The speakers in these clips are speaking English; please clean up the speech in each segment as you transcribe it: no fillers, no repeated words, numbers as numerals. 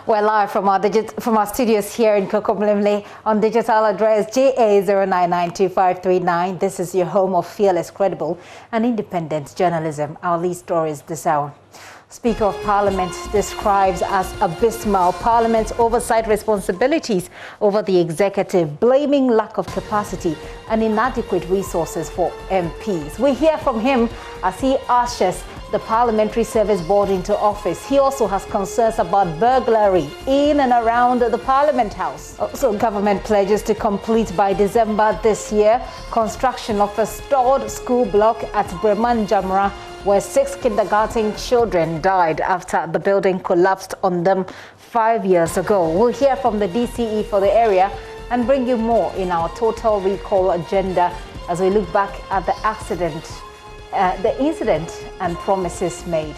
We're live from our studios here in Kokomlemle on digital address JA09925339. This is your home of fearless, credible, and independent journalism. Our lead stories this hour. Speaker of Parliament describes as abysmal Parliament's oversight responsibilities over the executive, blaming lack of capacity and inadequate resources for MPs. We hear from him as he ushers the Parliamentary Service Board into office. He also has concerns about burglary in and around the Parliament House. Also, government pledges to complete by December this year construction of a stored school block at Breman Jamra, where 6 kindergarten children died after the building collapsed on them 5 years ago. We'll hear from the DCE for the area and bring you more in our total recall agenda as we look back at the incident and promises made.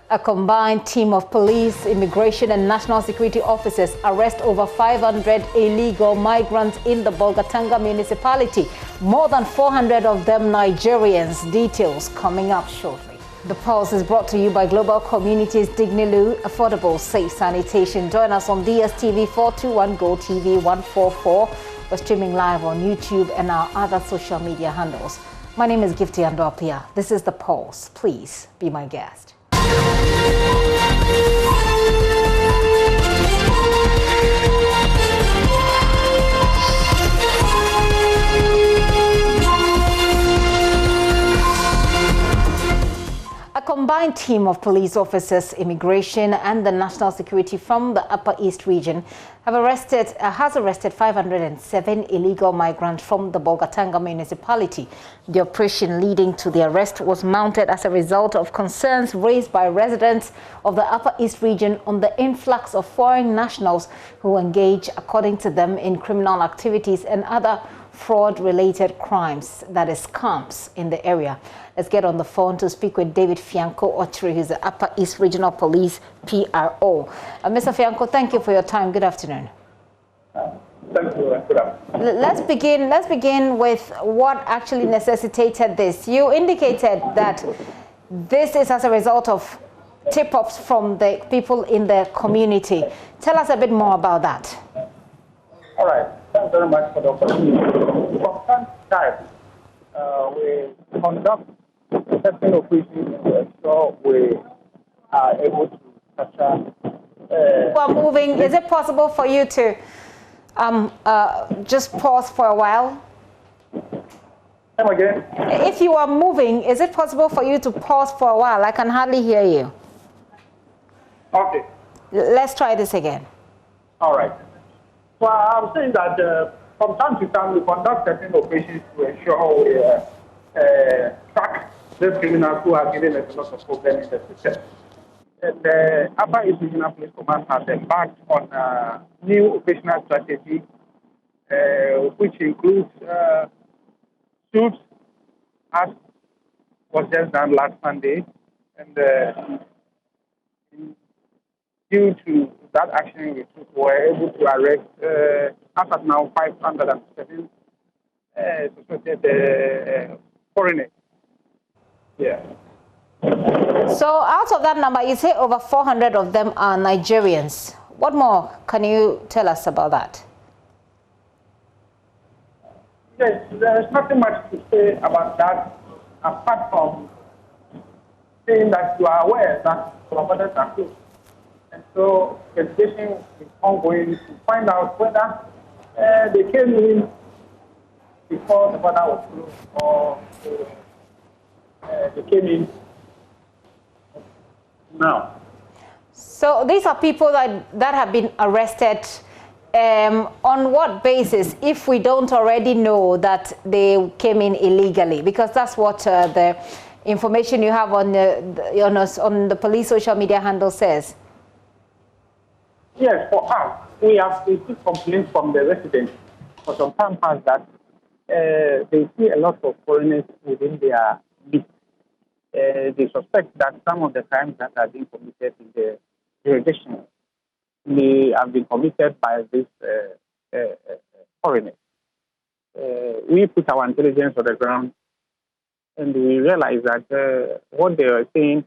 A combined team of police, immigration and national security officers arrest over 500 illegal migrants in the Bolgatanga municipality. More than 400 of them Nigerians. Details coming up shortly. The Pulse is brought to you by Global Communities Dignilu, affordable, safe sanitation. Join us on DSTV 421 Go TV 144. We're streaming live on YouTube and our other social media handles. My name is Gifty Andopia. This is The Pulse. Please be my guest. A combined team of police officers, immigration and the national security from the Upper East region has arrested 507 illegal migrants from the Bolgatanga municipality. The operation leading to the arrest was mounted as a result of concerns raised by residents of the Upper East region on the influx of foreign nationals who engage, according to them, in criminal activities and other fraud-related crimes, that is scams, in the area. Let's get on the phone to speak with David Fianco Ochiri, who's the Upper East Regional Police PRO. Mr. Fianco, thank you for your time. Good afternoon. Thank you. Good afternoon. Let's begin with what actually necessitated this. You indicated that this is as a result of tip-offs from the people in the community. Tell us a bit more about that. All right. Thanks very much for the opportunity. From time to time, we conduct certain operations to ensure we are able to capture. While moving, is it possible for you to just pause for a while? Come again? If you are moving, is it possible for you to pause for a while? I can hardly hear you. Okay. Let's try this again. All right. So I'm saying that from time to time we conduct certain operations to ensure we track the criminals who are giving us a lot of problems in the system. And the Upper East Regional Police Command has embarked on a new operational strategy, which includes suits, as was just done last Sunday, and due to that action we took, we were able to arrest, as of now, 507 suspected foreigners. Yeah. So out of that number, you say over 400 of them are Nigerians. What more can you tell us about that? Yes, there's nothing much to say about that, apart from saying that you are aware that our borders are closed. And so investigation is ongoing to find out whether they came in before the border was closed or they came in now. So these are people that have been arrested. On what basis, if we don't already know that they came in illegally? Because that's what the information you have on the police social media handle says. Yes, for us, we have received complaints from the residents for some time past that they see a lot of foreigners within their midst. They suspect that some of the crimes that are being committed in the jurisdiction may have been committed by these foreigners. We put our intelligence on the ground and we realized that what they were saying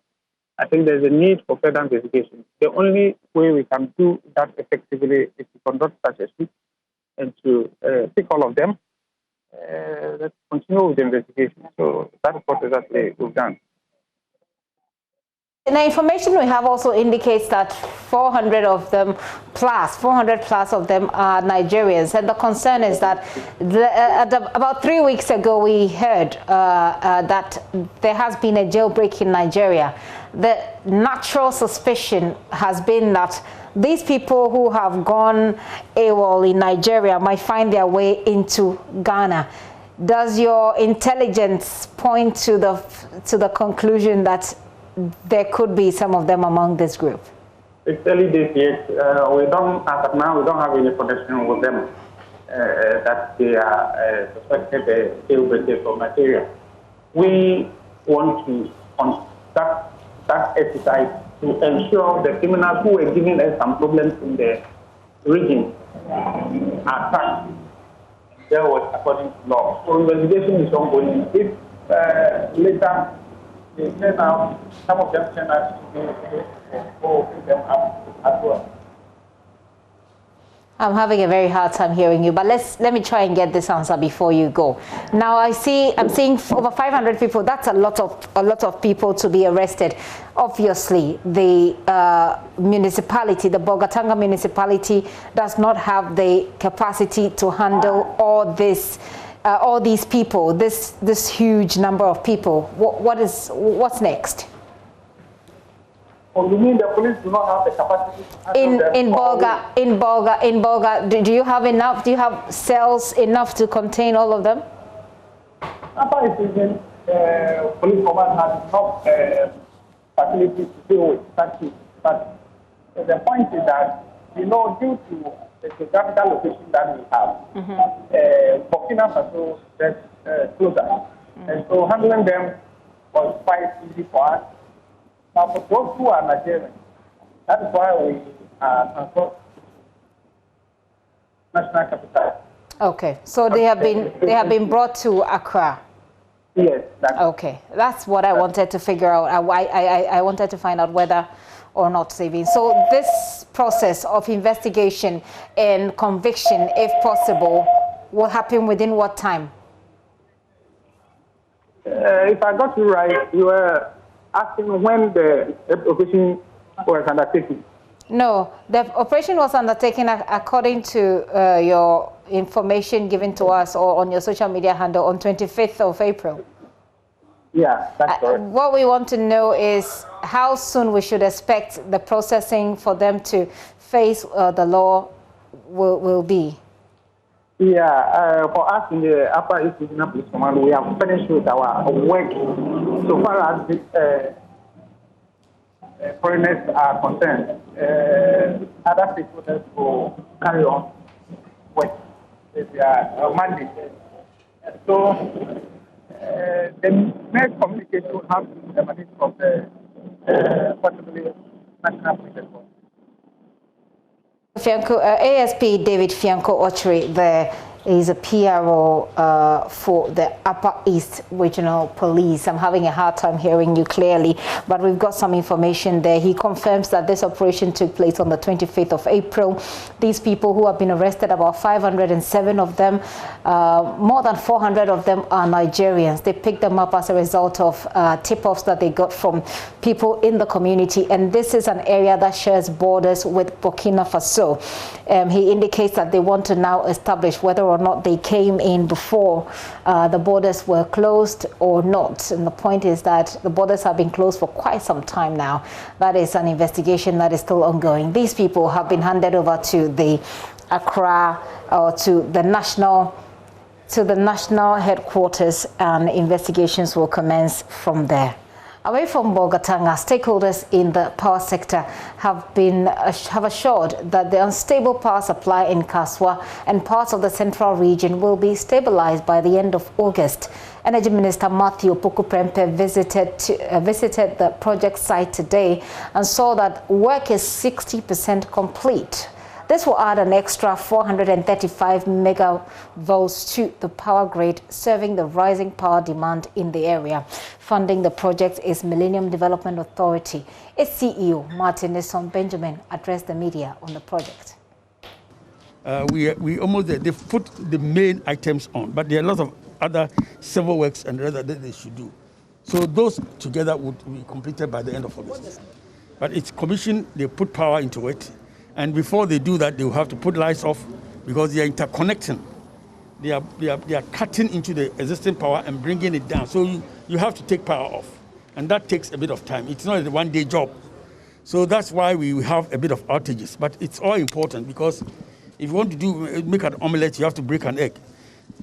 I think there's a need for further investigation. The only way we can do that effectively is to conduct such a suit and to pick all of them. Let's continue with the investigation. So that is what exactly we've done. And the information we have also indicates that 400 plus of them are Nigerians. And the concern is that about 3 weeks ago, we heard that there has been a jailbreak in Nigeria. The natural suspicion has been that these people who have gone AWOL in Nigeria might find their way into Ghana. Does your intelligence point to the conclusion that there could be some of them among this group? It's early days yet. We don't, as of now, we don't have any connection with them that they are suspected jailbreakers from Nigeria. We want to conduct that exercise to ensure the criminals who were giving us some problems in the region are tracked. There was according to law. So investigation is ongoing. If later they turn out, some of them turn out to go pick them up as well. I'm having a very hard time hearing you, but let me try and get this answer before you go. Now I'm seeing over 500 people. That's a lot of people to be arrested. Obviously, the municipality, the Bolgatanga municipality, does not have the capacity to handle all these people, this huge number of people. What's next? Oh, you mean the police do not have the capacity to handle them? In Bolga, do you have enough? Do you have cells enough to contain all of them? Upper East Police Command has enough facilities to deal with such issues. But the point is that, due to the geographical location that we have, Burkina Faso is closer. And so handling them was quite easy for us. Now, for those who are Nigerian, that is why we transferred national capital. Okay, so they have been brought to Accra. Yes. Okay, that's what I wanted to figure out. I wanted to find out whether or not saving. So this process of investigation and conviction, if possible, will happen within what time? If I got you right, you were asking when the operation was undertaken. No, the operation was undertaken according to your information given to us or on your social media handle on 25th of April. Yeah, that's correct. What we want to know is how soon we should expect the processing for them to face the law will be. Yeah, for us in the Upper East Regional Police Command, we have finished with our work so far as the foreigners are concerned. Other stakeholders will carry on with their mandate. So the next communication will have to emanate from the possibly National Police Force. ASP David Fianco Ochiri there is a PRO for the Upper East Regional Police. I'm having a hard time hearing you clearly, but we've got some information there. He confirms that this operation took place on the 25th of April. These people who have been arrested, about 507 of them, more than 400 of them are Nigerians. They picked them up as a result of tip-offs that they got from people in the community, and this is an area that shares borders with Burkina Faso. He indicates that they want to now establish whether or not they came in before the borders were closed or not. And the point is that the borders have been closed for quite some time now. That is an investigation that is still ongoing. These people have been handed over to the Accra or to the national headquarters, and investigations will commence from there. Away from Bolgatanga, stakeholders in the power sector have assured that the unstable power supply in Kaswa and parts of the central region will be stabilized by the end of August. Energy Minister Matthew Poku-Prempeh visited the project site today and saw that work is 60% complete. This will add an extra 435 megavolts to the power grid, serving the rising power demand in the area. Funding the project is Millennium Development Authority. Its CEO, Martin Benjamin, addressed the media on the project. We almost they've put the main items on, but there are a lot of other civil works and other that they should do. So those together would be completed by the end of August. But it's commissioned, they put power into it, and before they do that, they will have to put lights off because they are interconnecting. They are cutting into the existing power and bringing it down. So you have to take power off, and that takes a bit of time. It's not a one-day job. So that's why we have a bit of outages. But it's all important because if you want to make an omelette, you have to break an egg.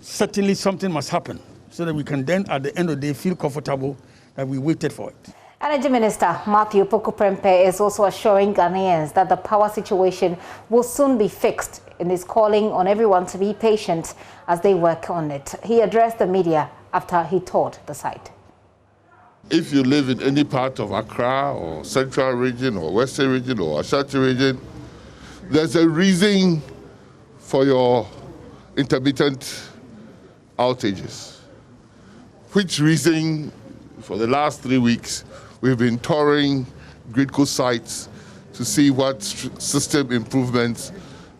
Certainly something must happen so that we can then, at the end of the day, feel comfortable that we waited for it. Energy Minister Matthew Poku-Prempeh is also assuring Ghanaians that the power situation will soon be fixed and is calling on everyone to be patient as they work on it. He addressed the media after he toured the site. If you live in any part of Accra or Central Region or Western Region or Ashanti Region, there's a reason for your intermittent outages. Which reason, for the last 3 weeks, we've been touring GridCo sites to see what system improvements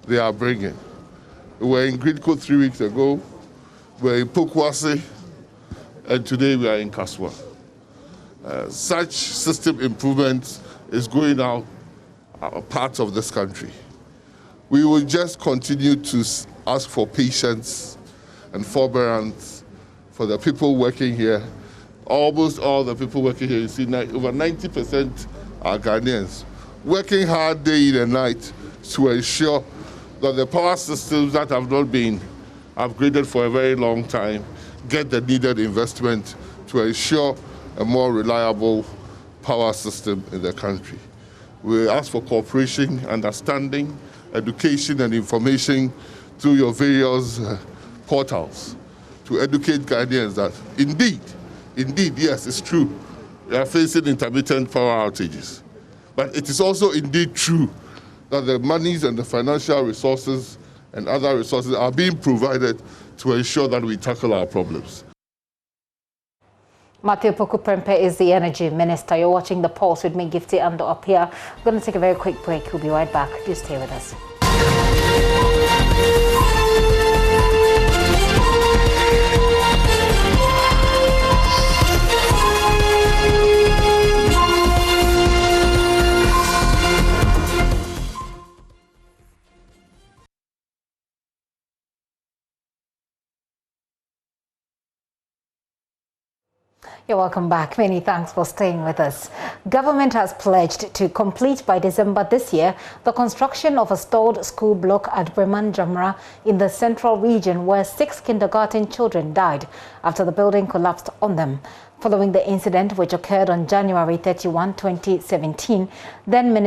they are bringing. We were in GridCo 3 weeks ago, we were in Kumasi, and today we are in Kaswa. Such system improvements is going out parts of this country. We will just continue to ask for patience and forbearance for the people working here. Almost all the people working here, you see, over 90% are Ghanaians, working hard day in and night to ensure that the power systems that have not been upgraded for a very long time get the needed investment to ensure a more reliable power system in the country. We ask for cooperation, understanding, education and information through your various portals to educate Ghanaians that indeed, yes, it's true, we are facing intermittent power outages. But it is also indeed true that the monies and the financial resources and other resources are being provided to ensure that we tackle our problems. Matthew Poku-Prempeh is the Energy Minister. You're watching The Pulse with me, Gifty Ando up here. I'm going to take a very quick break. We'll be right back. Do stay with us. You're welcome back. Many thanks for staying with us. Government has pledged to complete by December this year the construction of a stalled school block at Breman-Jamra in the central region where 6 kindergarten children died after the building collapsed on them. Following the incident, which occurred on January 31, 2017, then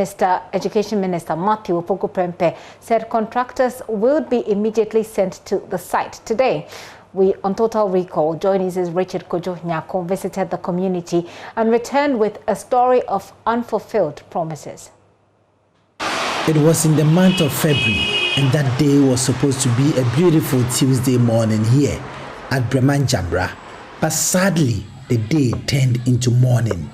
Education Minister Matthew Poku-Prempeh said contractors will be immediately sent to the site today. We, on Total Recall, JoyNews' Richard Kojo Nyako visited the community and returned with a story of unfulfilled promises. It was in the month of February, and that day was supposed to be a beautiful Tuesday morning here at Breman-Jamra. But sadly, the day turned into mourning.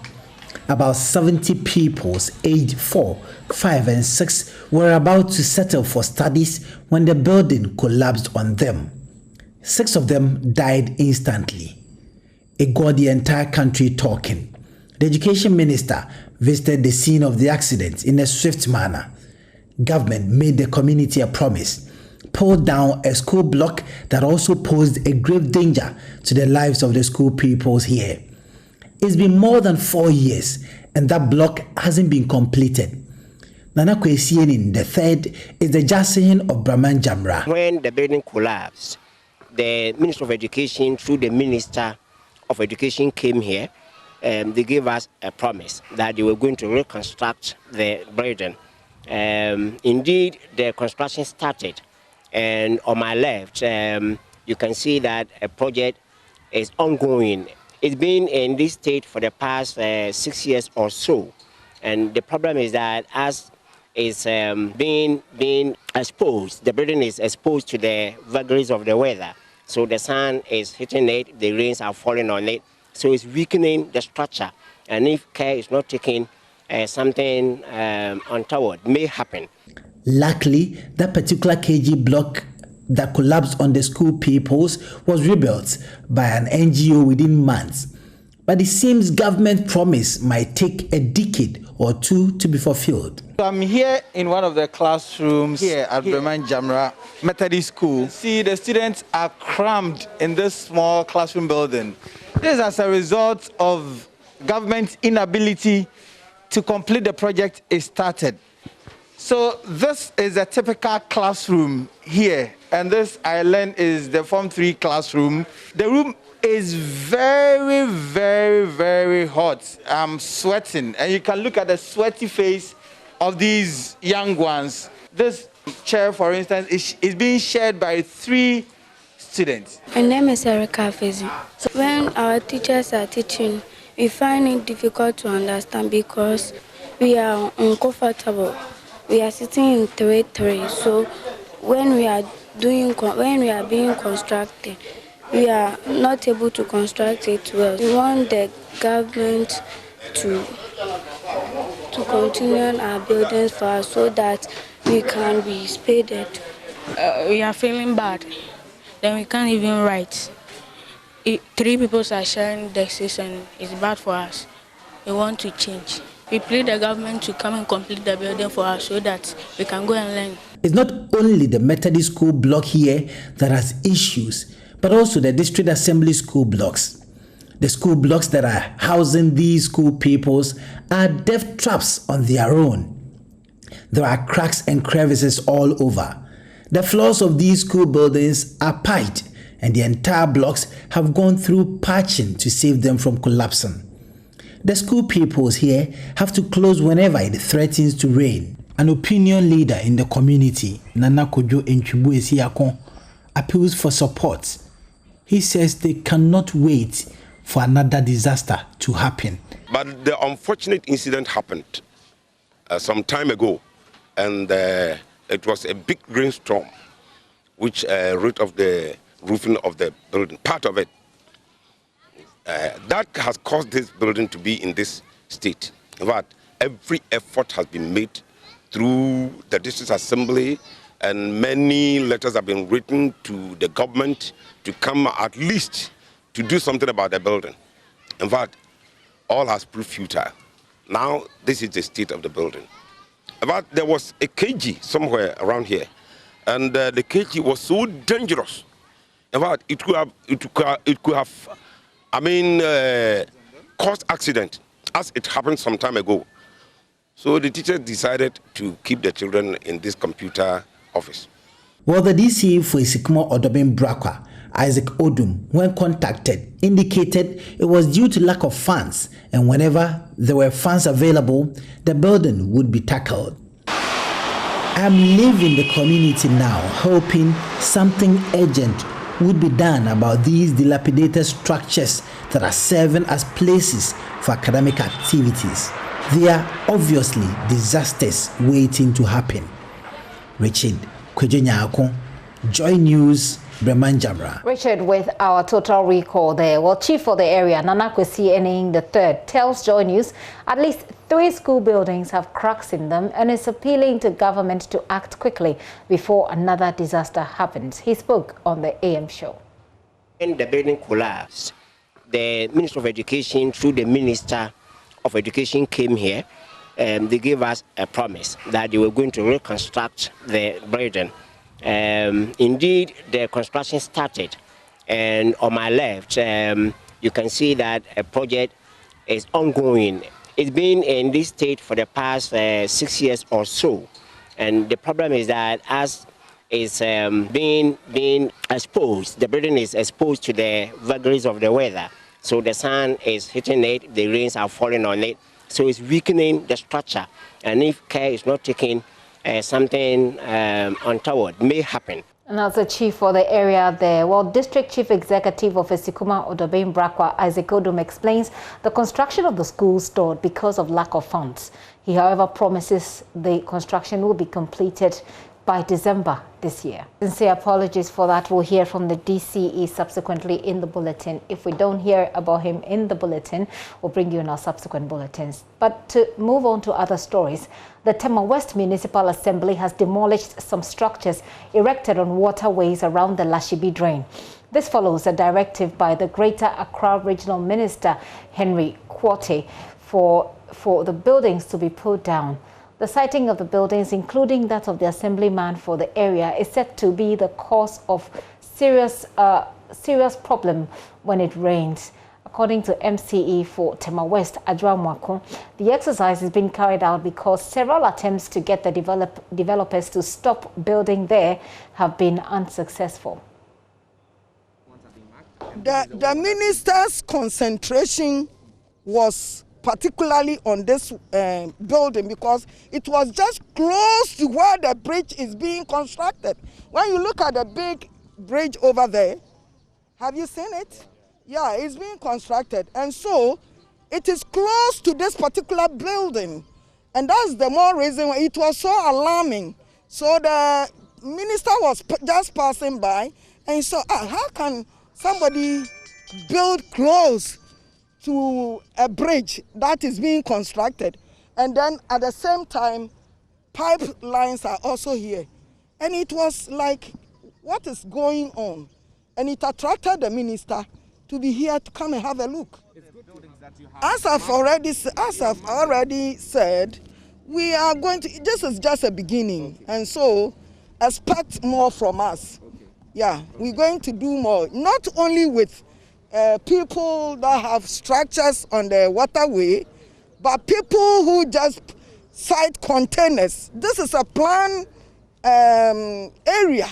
About 70 pupils aged 4, 5 and 6 were about to settle for studies when the building collapsed on them. 6 of them died instantly. It got the entire country talking. The Education Minister visited the scene of the accident in a swift manner. Government made the community a promise, pulled down a school block that also posed a grave danger to the lives of the school pupils here. It's been more than 4 years and that block hasn't been completed. Nana Kwesienin, the third, is the Jasin of Breman-Jamra. When the building collapsed, the Minister of Education, through the Minister of Education, came here. They gave us a promise that they were going to reconstruct the building. Indeed, the construction started. And on my left, you can see that a project is ongoing. It's been in this state for the past 6 years or so. And the problem is that as is being exposed. The building is exposed to the vagaries of the weather. So the sun is hitting it, the rains are falling on it. So it's weakening the structure. And if care is not taken, something untoward may happen. Luckily, that particular KG block that collapsed on the school pupils was rebuilt by an NGO within months. But it seems government promise might take a decade or two to be fulfilled. So I'm here in one of the classrooms here at Jamra Methodist School. See, the students are crammed in this small classroom building. This is as a result of government's inability to complete the project it started. So this is a typical classroom here, and this island is the Form 3 classroom. The room is very, very, very hot. I'm sweating, and you can look at the sweaty face of these young ones. This chair, for instance, is being shared by 3 students. My name is Erica Fezi. So when our teachers are teaching, we find it difficult to understand because we are uncomfortable. We are sitting in 3-3, so when we are being constructed, we are not able to construct it well. We want the government to continue our buildings for us so that we can be spaded. We are feeling bad. Then we can't even write. 3 people are sharing desks and it's bad for us. We want to change. We plead the government to come and complete the building for us so that we can go and learn. It's not only the Methodist school block here that has issues, but also the district assembly school blocks. The school blocks that are housing these school pupils are death traps on their own. There are cracks and crevices all over. The floors of these school buildings are piped, and the entire blocks have gone through patching to save them from collapsing. The school pupils here have to close whenever it threatens to rain. An opinion leader in the community, Nana Kojo Enchibu Esiakon, appeals for support. He says they cannot wait for another disaster to happen. But the unfortunate incident happened some time ago, and it was a big rainstorm which ripped off the roofing of the building, part of it. That has caused this building to be in this state. In fact, every effort has been made through the district assembly, and many letters have been written to the government to come at least to do something about the building. In fact, all has proved futile. Now, this is the state of the building. In fact, there was a KG somewhere around here, and the KG was so dangerous. In fact, it could have caused accident, as it happened some time ago. So the teachers decided to keep the children in this computer office. Well, the DC for Isikmo Odobin Brakwa, Isaac Odum, when contacted, indicated it was due to lack of funds, and whenever there were funds available, the building would be tackled. I'm leaving the community now, hoping something urgent would be done about these dilapidated structures that are serving as places for academic activities. They are obviously disasters waiting to happen. Richard Kwejenyako, Joy News, Jamra. Richard, with our total recall there, well, Chief for the area, Nana Kwesi Ening III, tells Joy News at least 3 school buildings have cracks in them and is appealing to government to act quickly before another disaster happens. He spoke on the AM show. When the building collapsed, the Minister of Education, through the Minister of Education, came here. They gave us a promise that they were going to reconstruct the building. Indeed, the construction started, and on my left, you can see that a project is ongoing. It's been in this state for the past 6 years or so, and the problem is that as it's being exposed, the building is exposed to the vagaries of the weather. So the sun is hitting it, the rains are falling on it, so it's weakening the structure, and if care is not taken, something untoward may happen. And that's the chief for the area there. Well, District Chief Executive of Esikuma Odobin Brakwa, Isaac Odom, explains the construction of the school stalled because of lack of funds. He, however, promises the construction will be completed by December this year. Sincere apologies for that. We'll hear from the DCE subsequently in the bulletin. If we don't hear about him in the bulletin, we'll bring you in our subsequent bulletins. But to move on to other stories, the Tema West Municipal Assembly has demolished some structures erected on waterways around the Lashibi drain. This follows a directive by the Greater Accra Regional Minister, Henry Quartey, for the buildings to be pulled down. The siting of the buildings, including that of the assemblyman for the area, is said to be the cause of serious problem when it rains. According to MCE for Tema West, Adra Mwako, the exercise is being carried out because several attempts to get the developers to stop building there have been unsuccessful. The minister's concentration was particularly on this building because it was just close to where the bridge is being constructed. When you look at the big bridge over there, have you seen it? Yeah, it's being constructed. And so it is close to this particular building. And that's the more reason why it was so alarming. So the minister was just passing by and he saw, how can somebody build close to a bridge that is being constructed, and then at the same time pipelines are also here, and it was like, what is going on? And it attracted the minister to be here to come and have a look. As I've already said, we are going to, this is just a beginning, and so expect more from us. Yeah, we're going to do more, not only with people that have structures on the waterway, but people who just site containers. This is a planned area.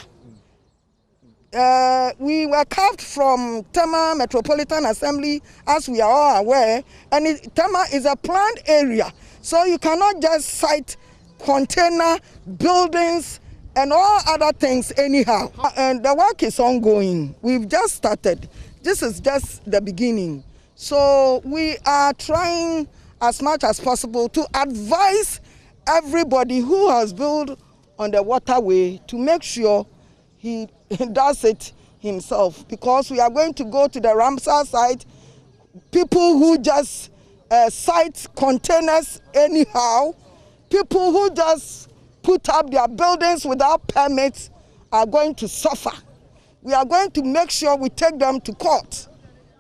We were carved from Tema Metropolitan Assembly, as we are all aware, and Tema is a planned area. So you cannot just site container buildings and all other things anyhow. And the work is ongoing. We've just started. This is just the beginning. So we are trying as much as possible to advise everybody who has built on the waterway to make sure he does it himself, because we are going to go to the Ramsar site. People who just site containers anyhow, people who just put up their buildings without permits are going to suffer. We are going to make sure we take them to court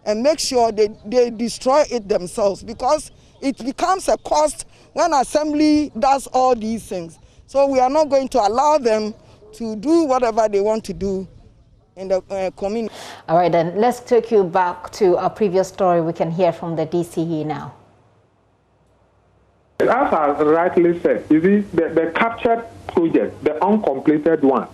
and make sure they destroy it themselves, because it becomes a cost when assembly does all these things. So we are not going to allow them to do whatever they want to do in the community. All right, then let's take you back to our previous story. We can hear from the DCE now. As I rightly said, you see, the captured project, the uncompleted one,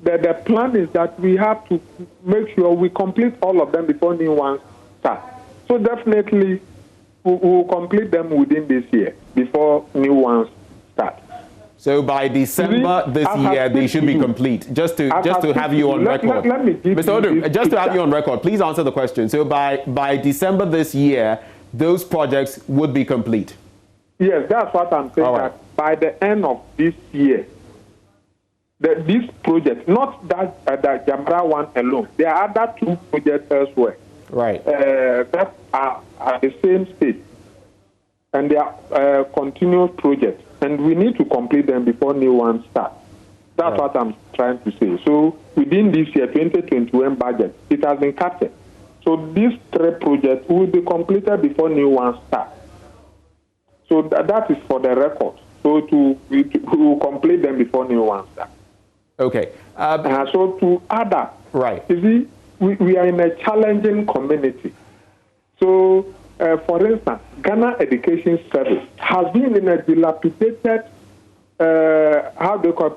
the plan is that we have to make sure we complete all of them before new ones start. So definitely we will complete them within this year before new ones start. So by December this year, they should be complete. Just to have you on record. Let me give Mr. Odom, just to have you on record, please answer the question. So by December this year, those projects would be complete. Yes, that's what I'm saying. Right. That by the end of this year, this project, not that Jamra one alone, there are other two projects elsewhere. Right. That are at the same stage, and they are continuous projects, and we need to complete them before new ones start. That's right. What I'm trying to say. So within this year, 2021 budget, it has been captured. So these three projects will be completed before new ones start. So that is for the record. So we will complete them before new ones start. Okay. So to add up, right. You see, we are in a challenging community. So, for instance, Ghana Education Service has been in a dilapidated,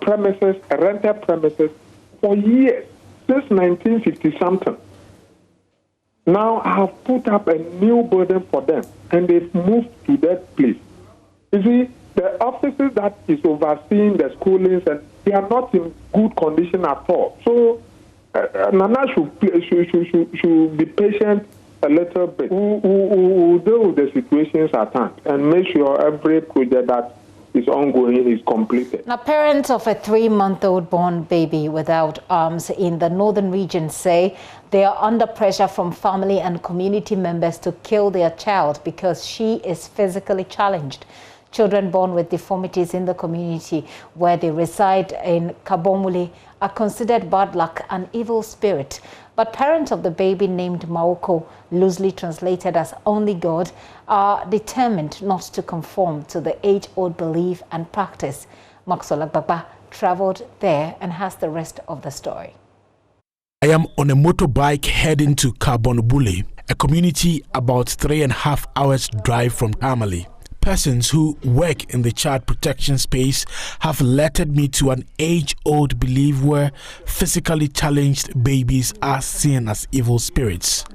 premises, rented premises for years, since 1950-something. Now I have put up a new building for them, and they've moved to that place. You see, the offices that is overseeing the schoolings and they are not in good condition at all. So Nana should be patient a little bit. We'll deal with the situations at hand and make sure every project that is ongoing is completed. Now, parents of a 3-month-old born baby without arms in the northern region say they are under pressure from family and community members to kill their child because she is physically challenged. Children born with deformities in the community where they reside in Kabomule are considered bad luck and evil spirit. But parents of the baby named Maoko, loosely translated as only God, are determined not to conform to the age-old belief and practice. Maxwell Agbagba traveled there and has the rest of the story. I am on a motorbike heading to Kabomule, a community about 3.5 hours drive from Tamale. Persons who work in the child protection space have alerted me to an age-old belief where physically challenged babies are seen as evil spirits.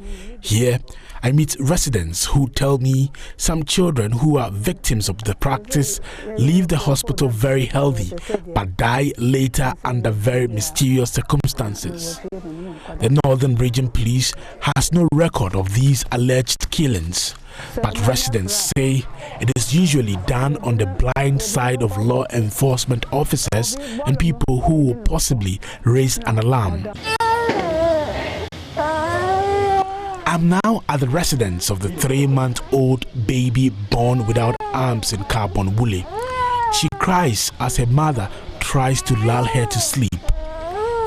Here, I meet residents who tell me some children who are victims of the practice leave the hospital very healthy but die later under very mysterious circumstances. The Northern Region Police has no record of these alleged killings, but residents say it is usually done on the blind side of law enforcement officers and people who will possibly raise an alarm. I'm now at the residence of the 3-month-old baby born without arms in Kabomule. She cries as her mother tries to lull her to sleep.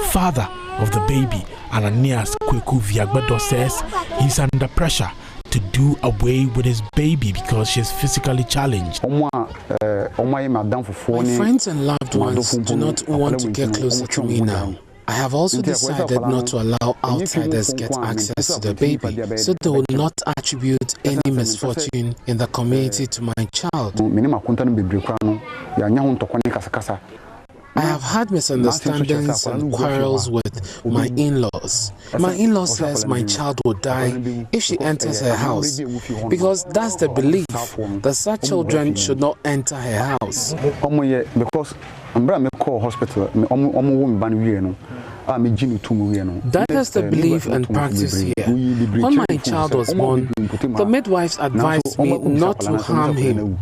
Father of the baby, Ananias Kweku Viagbedo, says he's under pressure to do away with his baby because she's physically challenged. My friends and loved ones do not want to get closer to me now. I have also decided not to allow outsiders get access to the baby, so they will not attribute any misfortune in the community to my child. I have had misunderstandings and quarrels with my in-laws. My in-law says my child will die if she enters her house, because that's the belief that such children should not enter her house. That is the belief and practice here. When my child was born, the midwives advised me not to harm him.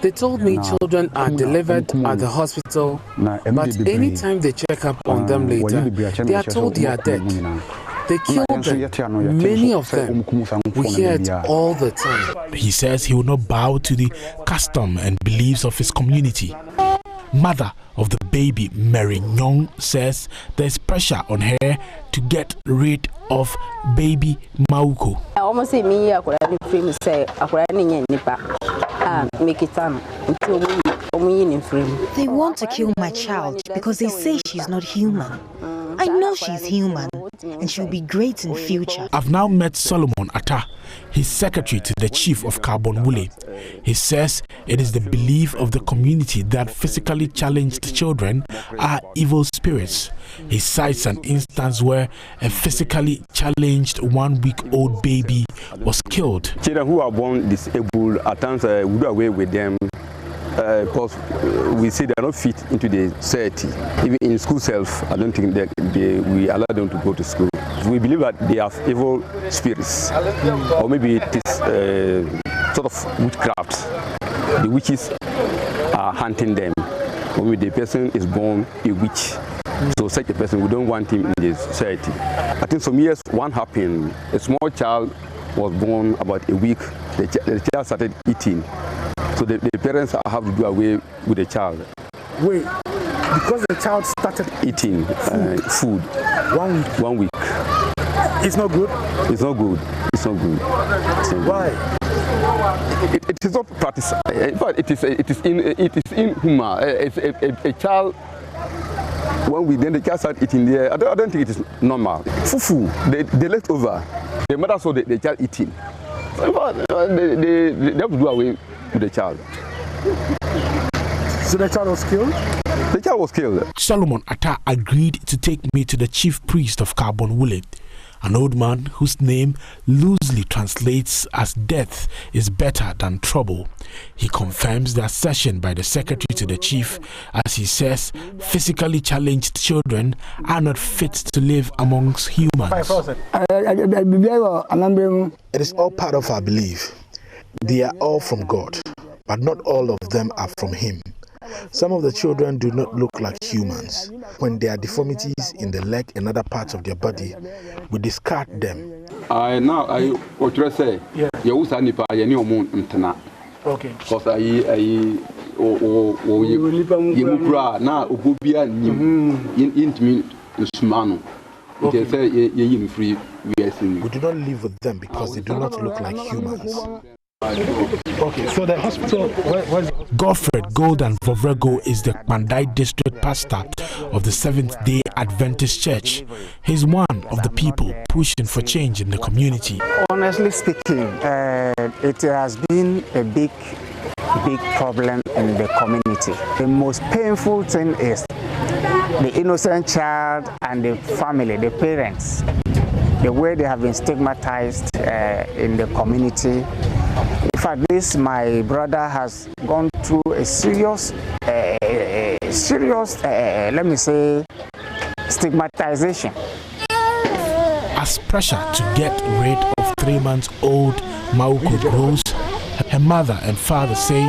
They told me children are delivered at the hospital, but anytime they check up on them later, they are told they are dead. They killed them, many of them. We hear it all the time. He says he will not bow to the custom and beliefs of his community. Mother of the baby, Mary Nyong, says there's pressure on her to get rid of baby Mauko. They want to kill my child because they say she's not human. I know she's human and she'll be great in future. I've now met Solomon Atta, his secretary to the chief of Kabomule. He says it is the belief of the community that physically challenged children are evil spirits. He cites an instance where a physically challenged 1-week-old baby was killed. Children who are born disabled, at times we do away with them because we see they are not fit into the society. Even in school self, I don't think we allow them to go to school. We believe that they have evil spirits, or maybe it is sort of witchcraft. The witches are hunting them. When the person is born a witch, so such a person, we don't want him in the society. I think some years, one happened. A small child was born about a week. The child started eating. So the parents have to do away with the child. Wait, because the child started eating food. 1 week. It's not good? It's not good. It's not good. Why? It is not practice. In fact, it is inhuman. A child, 1 week, then the child started eating there. I don't think it is normal. Fufu, they left over. The mother saw the child eating. So they have to do away with the child. So the child was killed? The child was killed. Solomon Atta agreed to take me to the chief priest of Kabomule. An old man whose name loosely translates as death is better than trouble. He confirms the assertion by the secretary to the chief, as he says physically challenged children are not fit to live amongst humans. It is all part of our belief. They are all from God, but not all of them are from Him. Some of the children do not look like humans. When there are deformities in the leg and other parts of their body, we discard them. What you say? Yeah. You say nipa ye ni omo ntena. Okay. Because yemukura na obobia nim intimi nsumano. Okay. Say ye free we do not live with them because they do not look like humans. Okay, so the hospital, where's Godfred Golden Vovrego is the Mandai district pastor of the Seventh-day Adventist Church. He's one of the people pushing for change in the community. Honestly speaking, it has been a big problem in the community. The most painful thing is the innocent child and the family, the parents, the way they have been stigmatized in the community. In fact, my brother has gone through a serious, let me say, stigmatization. As pressure to get rid of 3-month-old Mauko grows, her mother and father say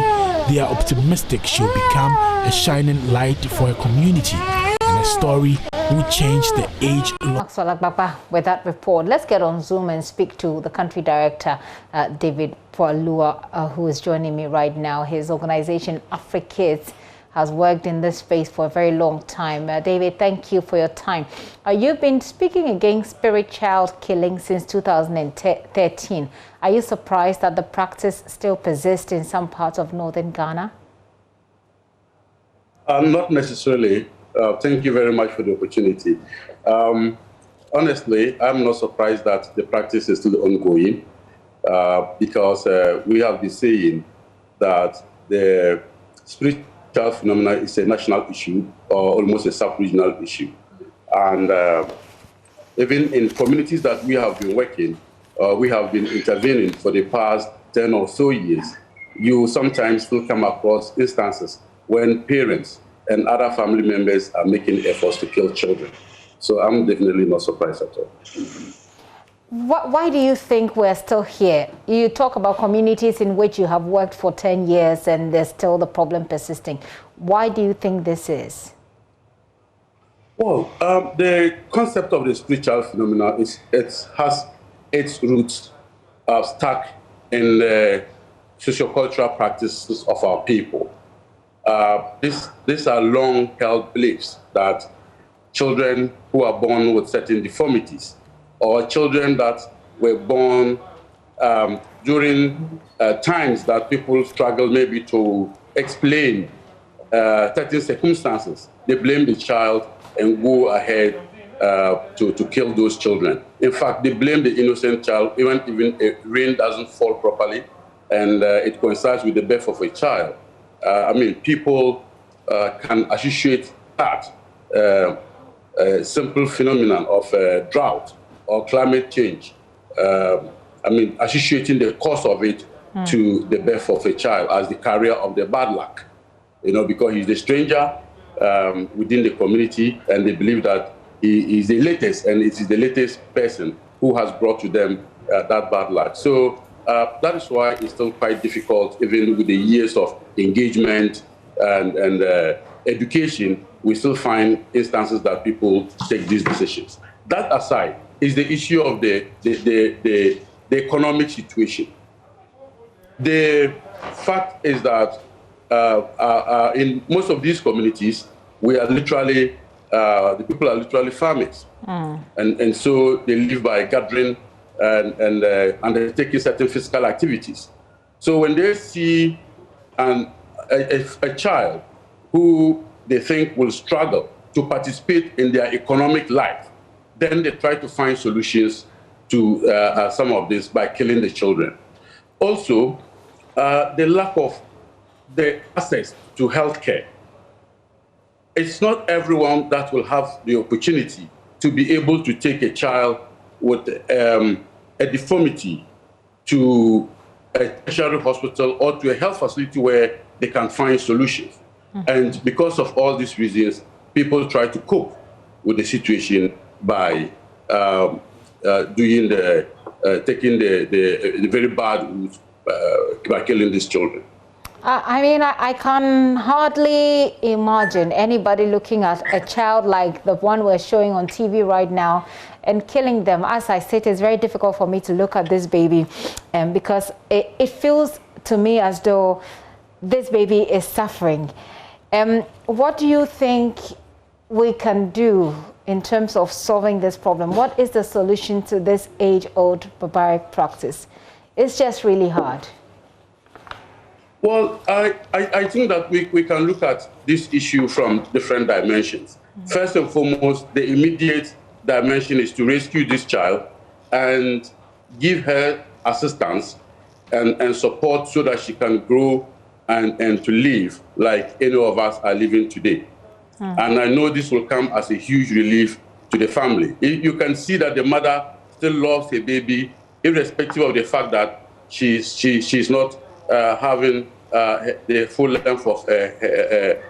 they are optimistic she'll become a shining light for her community and a story will change the age. Maxwell Agbapa with that report. Let's get on Zoom and speak to the country director, David Poalua, who is joining me right now. His organization, AfriKids, has worked in this space for a very long time. David, thank you for your time. You've been speaking against spirit child killing since 2013. Are you surprised that the practice still persists in some parts of northern Ghana? Not necessarily. Thank you very much for the opportunity. Honestly, I'm not surprised that the practice is still ongoing because we have been saying that the spiritual phenomena is a national issue or almost a sub-regional issue. And even in communities that we have been working, we have been intervening for the past 10 or so years, you sometimes still come across instances when parents and other family members are making efforts to kill children. So I'm definitely not surprised at all. Why do you think we're still here? You talk about communities in which you have worked for 10 years and there's still the problem persisting. Why do you think this is? Well, the concept of the spiritual phenomena has its roots stuck in the sociocultural practices of our people. These are long-held beliefs that children who are born with certain deformities or children that were born during times that people struggle maybe to explain certain circumstances, they blame the child and go ahead to kill those children. In fact, they blame the innocent child even if rain doesn't fall properly and it coincides with the birth of a child. I mean, people can associate that simple phenomenon of drought or climate change, associating the cause of it to the birth of a child as the carrier of the bad luck, because he's the stranger within the community and they believe that he is the latest and it is the latest person who has brought to them that bad luck. So that is why it's still quite difficult, even with the years of engagement and education, we still find instances that people take these decisions. That aside is the issue of the economic situation. The fact is that in most of these communities, we are literally, the people are literally farmers. And so they live by gathering and undertaking certain physical activities. So when they see a child who they think will struggle to participate in their economic life, then they try to find solutions to some of this by killing the children. Also, the lack of the access to healthcare. It's not everyone that will have the opportunity to be able to take a child with a deformity to a tertiary hospital or to a health facility where they can find solutions. And because of all these reasons, people try to cope with the situation by taking the very bad route by killing these children. I mean, I can hardly imagine anybody looking at a child like the one we're showing on TV right now and killing them. As I said, it's very difficult for me to look at this baby because it feels to me as though this baby is suffering. What do you think we can do in terms of solving this problem? What is the solution to this age-old barbaric practice? It's just really hard. Well, I think that we can look at this issue from different dimensions. First and foremost, the immediate dimension is to rescue this child and give her assistance and support so that she can grow and to live like any of us are living today. And I know this will come as a huge relief to the family. You can see that the mother still loves her baby, irrespective of the fact that she's not having the full length of her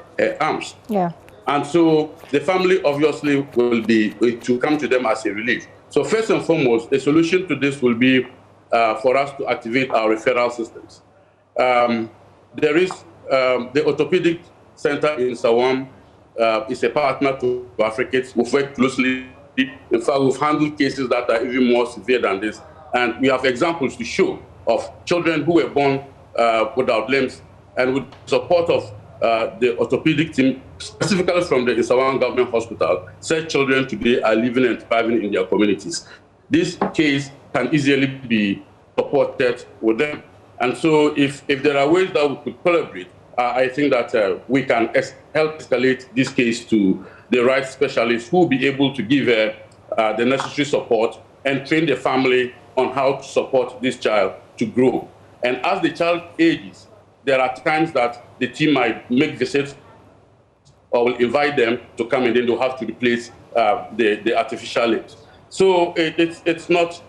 arms. Yeah. And so the family obviously will be to come to them as a relief. So first and foremost, the solution to this will be for us to activate our referral systems. There is the orthopedic center in Sawam is a partner to Africans. We've worked closely. In fact, we've handled cases that are even more severe than this. And we have examples to show of children who were born without limbs, and with support of the orthopedic team, specifically from the Isawang Government Hospital, such children today are living and thriving in their communities. This case can easily be supported with them. And so if there are ways that we could collaborate, I think that we can help escalate this case to the right specialists who will be able to give the necessary support and train the family on how to support this child to grow. And as the child ages, there are times that the team might make visits or will invite them to come, and then they'll have to replace the artificial limbs. So it's not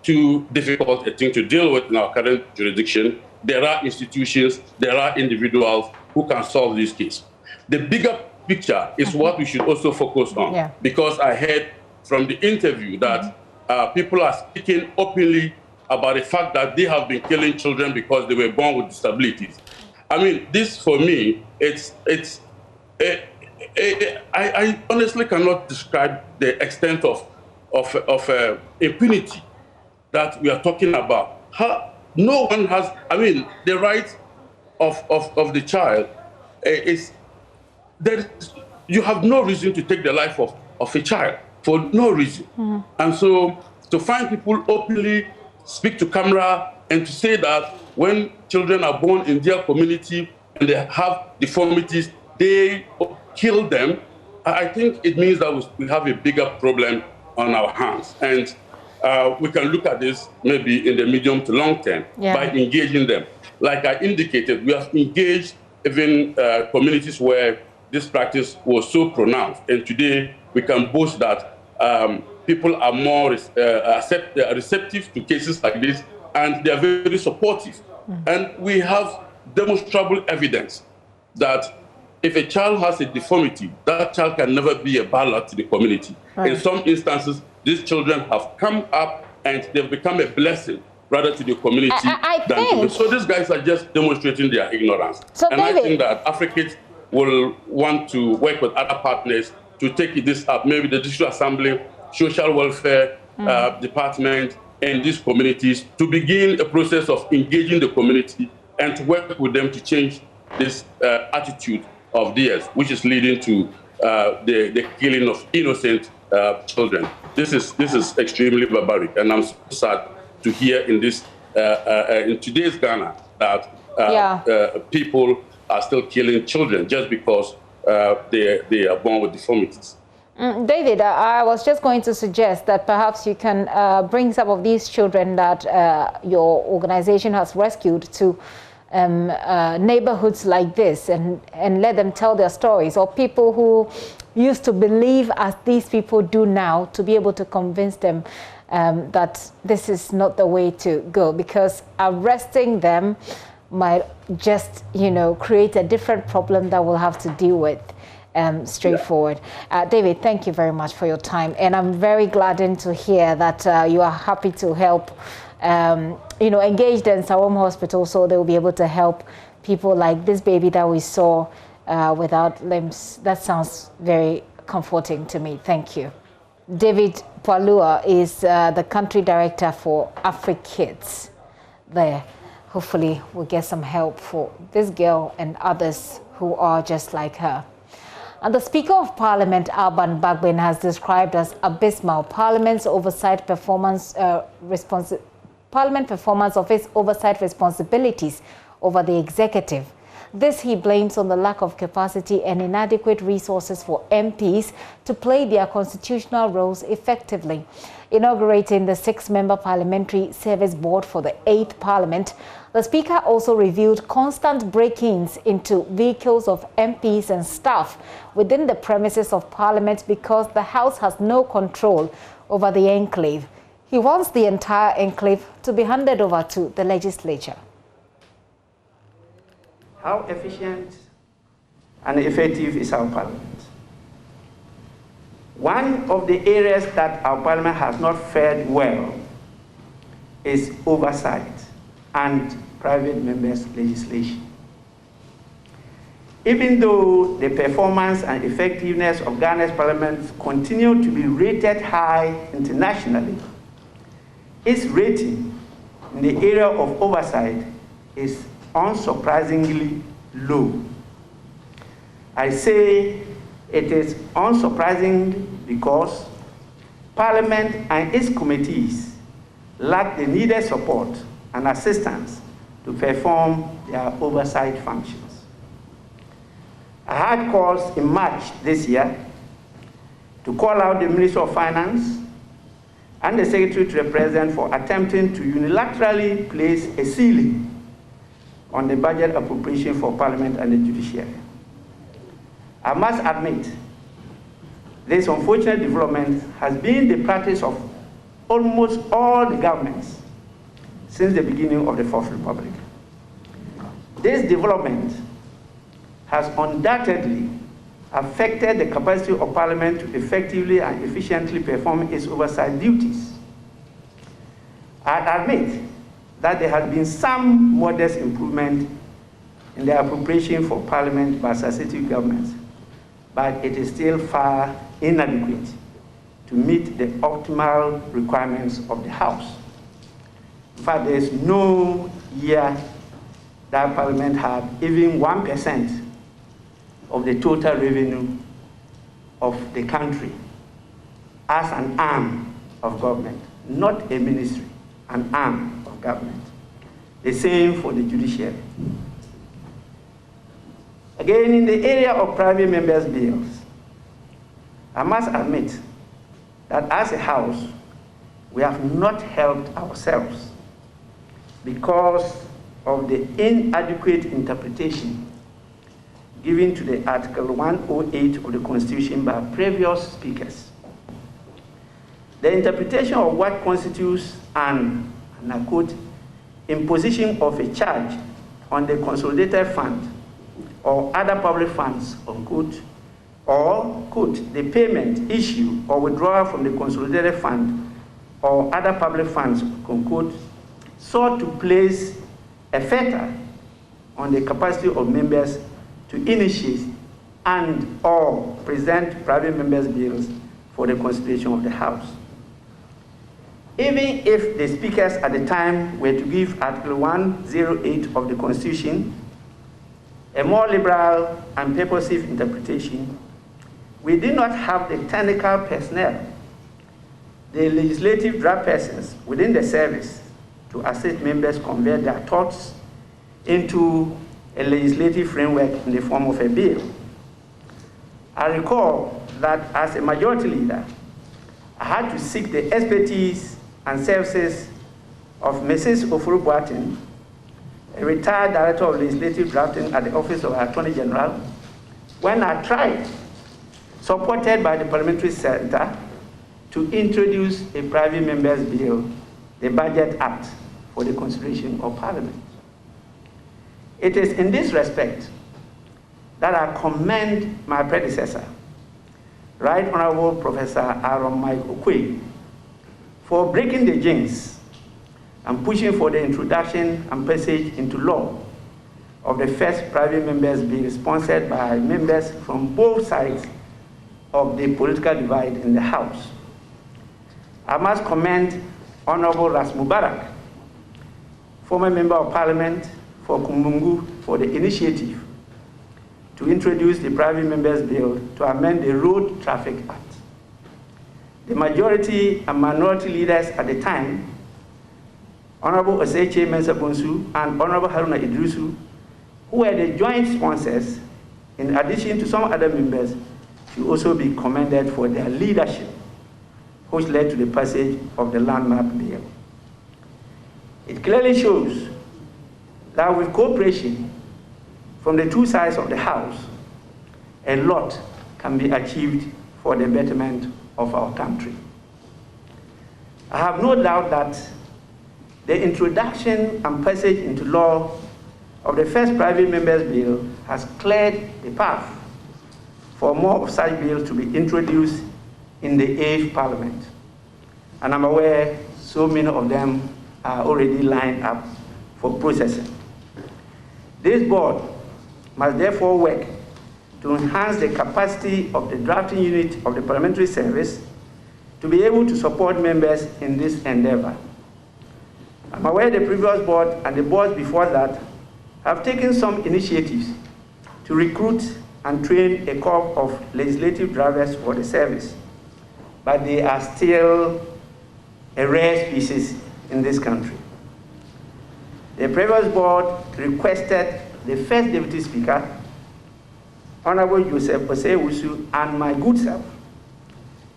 too difficult a thing to deal with in our current jurisdiction. There are institutions, there are individuals who can solve this case. The bigger picture is what we should also focus on, because I heard from the interview that people are speaking openly about the fact that they have been killing children because they were born with disabilities. I mean, this for me, I honestly cannot describe the extent of impunity that we are talking about. No one has, I mean, the right of the child is that you have no reason to take the life of a child for no reason. And so to find people openly speak to camera and to say that when children are born in their community and they have deformities, they kill them, I think it means that we have a bigger problem on our hands. And we can look at this maybe in the medium to long term by engaging them. Like I indicated, we have engaged even communities where this practice was so pronounced. And today we can boast that people are more receptive to cases like this, and they are very supportive. And we have demonstrable evidence that if a child has a deformity, that child can never be a bad luck to the community. In some instances, these children have come up and they've become a blessing rather to the community than to them. So these guys are just demonstrating their ignorance. So and David, I think that Africans will want to work with other partners to take this up, maybe the District Assembly, Social Welfare Department, and these communities, to begin a process of engaging the community and to work with them to change this attitude of theirs, which is leading to the killing of innocent children. This is extremely barbaric, and I'm so sad to hear in this in today's Ghana that people are still killing children just because they are born with deformities. David, I was just going to suggest that perhaps you can bring some of these children that your organization has rescued to neighborhoods like this and let them tell their stories, or people who used to believe as these people do now, to be able to convince them that this is not the way to go, because arresting them might just, create a different problem that we'll have to deal with straightforward. David, thank you very much for your time. And I'm very gladdened to hear that you are happy to help, engage the Nsawam Hospital so they will be able to help people like this baby that we saw without limbs. That sounds very comforting to me. Thank you. David Palua is the country director for AfriKids there. Hopefully we'll get some help for this girl and others who are just like her. And the Speaker of Parliament, Alban Bagbin, has described as abysmal Parliament's oversight performance of its oversight responsibilities over the executive. This he blames on the lack of capacity and inadequate resources for MPs to play their constitutional roles effectively. Inaugurating the 6-member Parliamentary Service Board for the 8th Parliament, the Speaker also revealed constant break-ins into vehicles of MPs and staff within the premises of Parliament because the House has no control over the enclave. He wants the entire enclave to be handed over to the legislature. How efficient and effective is our Parliament? One of the areas that our Parliament has not fared well is oversight and private members' legislation. Even though the performance and effectiveness of Ghana's Parliament continue to be rated high internationally, its rating in the area of oversight is unsurprisingly low. I say it is unsurprising because Parliament and its committees lack the needed support and assistance to perform their oversight functions. I had calls in March this year to call out the Minister of Finance and the Secretary to the President for attempting to unilaterally place a ceiling on the budget appropriation for Parliament and the judiciary. I must admit, this unfortunate development has been the practice of almost all the governments since the beginning of the Fourth Republic. This development has undoubtedly affected the capacity of Parliament to effectively and efficiently perform its oversight duties. I admit that there has been some modest improvement in the appropriation for Parliament by successive governments, but it is still far inadequate to meet the optimal requirements of the House. In fact, there is no year that Parliament had even 1% of the total revenue of the country as an arm of government, not a ministry, an arm of government. The same for the judiciary. Again, in the area of private members' bills, I must admit that as a House, we have not helped ourselves because of the inadequate interpretation given to the Article 108 of the Constitution by previous speakers. The interpretation of what constitutes an, and I quote, imposition of a charge on the consolidated fund or other public funds, unquote, or, quote, the payment, issue, or withdrawal from the consolidated fund or other public funds, unquote, sought to place a fetter on the capacity of members to initiate and or present private members' bills for the consideration of the House. Even if the speakers at the time were to give Article 108 of the Constitution a more liberal and purposive interpretation, we did not have the technical personnel, the legislative draft persons within the service to assist members convert their thoughts into a legislative framework in the form of a bill. I recall that as a majority leader, I had to seek the expertise and services of Mrs. Ofuru Boateng, a retired director of legislative drafting at the Office of Attorney General, when I tried, supported by the Parliamentary Center, to introduce a private member's bill, the Budget Act, for the consideration of Parliament. It is in this respect that I commend my predecessor, Right Honorable Professor Aaron Mike Okwe, for breaking the jinx and pushing for the introduction and passage into law of the first private members bill sponsored by members from both sides of the political divide in the House. I must commend Honorable Ras Mubarak, former Member of Parliament for Kumbungu, for the initiative to introduce the private members bill to amend the Road Traffic Act. The majority and minority leaders at the time, Honorable Oseche Mensah Bonsu and Honorable Haruna Idrisu, who were the joint sponsors, in addition to some other members, should also be commended for their leadership, which led to the passage of the landmark bill. It clearly shows that with cooperation from the two sides of the House, a lot can be achieved for the betterment of our country. I have no doubt that the introduction and passage into law of the first private members bill has cleared the path for more of such bills to be introduced in the 8th Parliament. And I'm aware so many of them are already lined up for processing. This board must therefore work to enhance the capacity of the drafting unit of the Parliamentary Service to be able to support members in this endeavor. I'm aware the previous board and the boards before that have taken some initiatives to recruit and train a corps of legislative drivers for the service, but they are still a rare species in this country. The previous board requested the first Deputy Speaker, Honorable Joseph Osei-Wusu, and my good self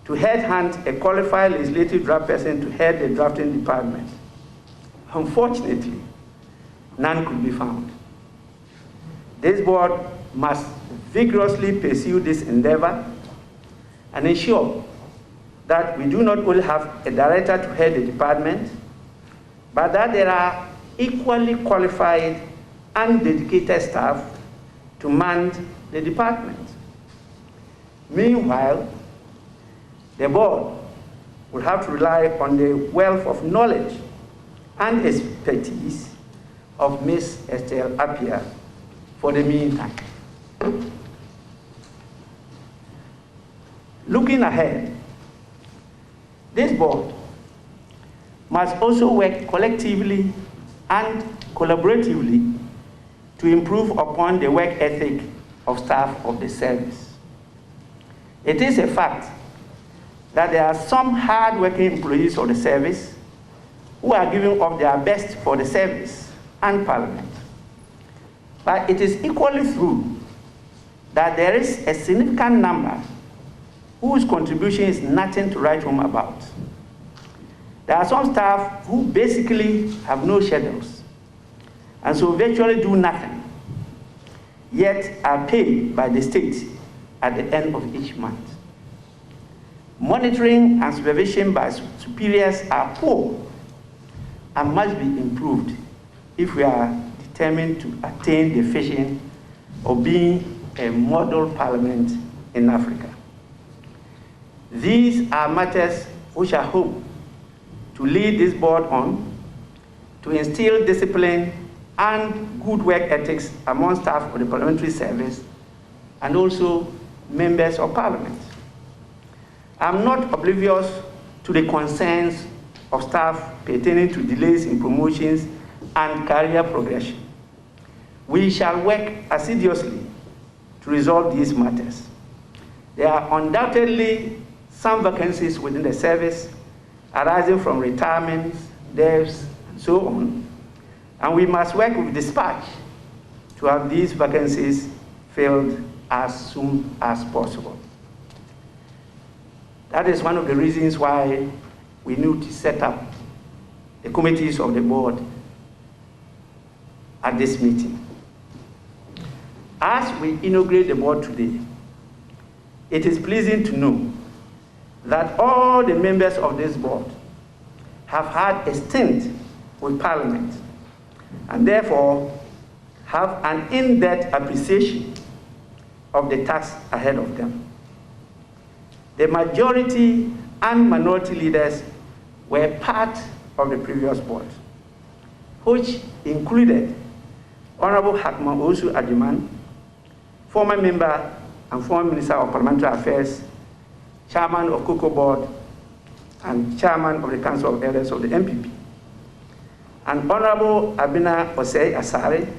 to headhunt a qualified legislative draft person to head the drafting department. Unfortunately, none could be found. This board must vigorously pursue this endeavor and ensure that we do not only have a director to head the department, but that there are equally qualified and dedicated staff to man the department. Meanwhile, the board will have to rely on the wealth of knowledge and expertise of Ms. Estelle Appiah for the meantime. Looking ahead, this board must also work collectively and collaboratively to improve upon the work ethic of staff of the service. It is a fact that there are some hard-working employees of the service who are giving up their best for the service and Parliament. But it is equally true that there is a significant number whose contribution is nothing to write home about. There are some staff who basically have no schedules, and so virtually do nothing, yet are paid by the state at the end of each month. Monitoring and supervision by superiors are poor and must be improved if we are determined to attain the vision of being a model parliament in Africa. These are matters which I hope to lead this board on, to instill discipline and good work ethics among staff of the Parliamentary Service and also members of Parliament. I'm not oblivious to the concerns of staff pertaining to delays in promotions and career progression. We shall work assiduously to resolve these matters. There are undoubtedly some vacancies within the service arising from retirements, deaths, and so on, and we must work with dispatch to have these vacancies filled as soon as possible. That is one of the reasons why we need to set up the committees of the board at this meeting. As we inaugurate the board today, it is pleasing to know that all the members of this board have had a stint with Parliament and therefore have an in-depth appreciation of the task ahead of them. The majority and minority leaders were part of the previous board, which included Honorable Hakman Osu Ajiman, former member and former Minister of Parliamentary Affairs, Chairman of COCO Board, and Chairman of the Council of Elders of the MPP, and Honorable Abina Osei Asare,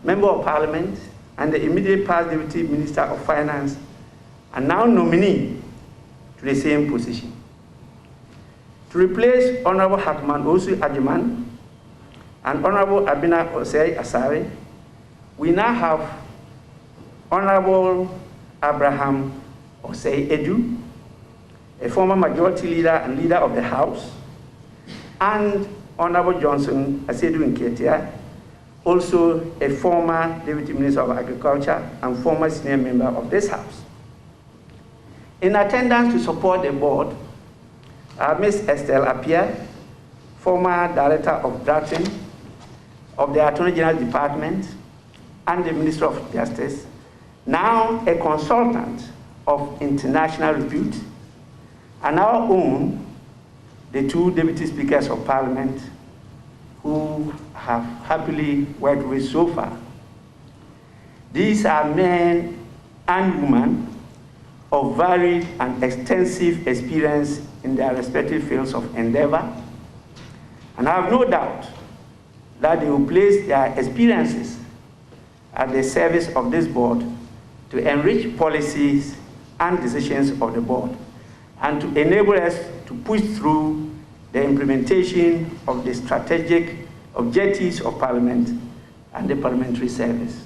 Member of Parliament and the immediate past Deputy Minister of Finance, and now nominee to the same position. To replace Honorable Hakman Osu Ajiman and Honorable Abina Osei Asare, we now have Honorable Abraham Osei Edu, a former majority leader and leader of the House, and Honorable Johnson Asedu Nketia, also a former Deputy Minister of Agriculture and former senior member of this House. In attendance to support the board are Ms. Estelle Appiah, former Director of Drafting of the Attorney General Department and the Minister of Justice, now a consultant of international repute, and our own, the two Deputy Speakers of Parliament, who have happily worked with so far. These are men and women of varied and extensive experience in their respective fields of endeavor, and I have no doubt that they will place their experiences at the service of this board to enrich policies and decisions of the board, and to enable us to push through the implementation of the strategic objectives of Parliament and the parliamentary service.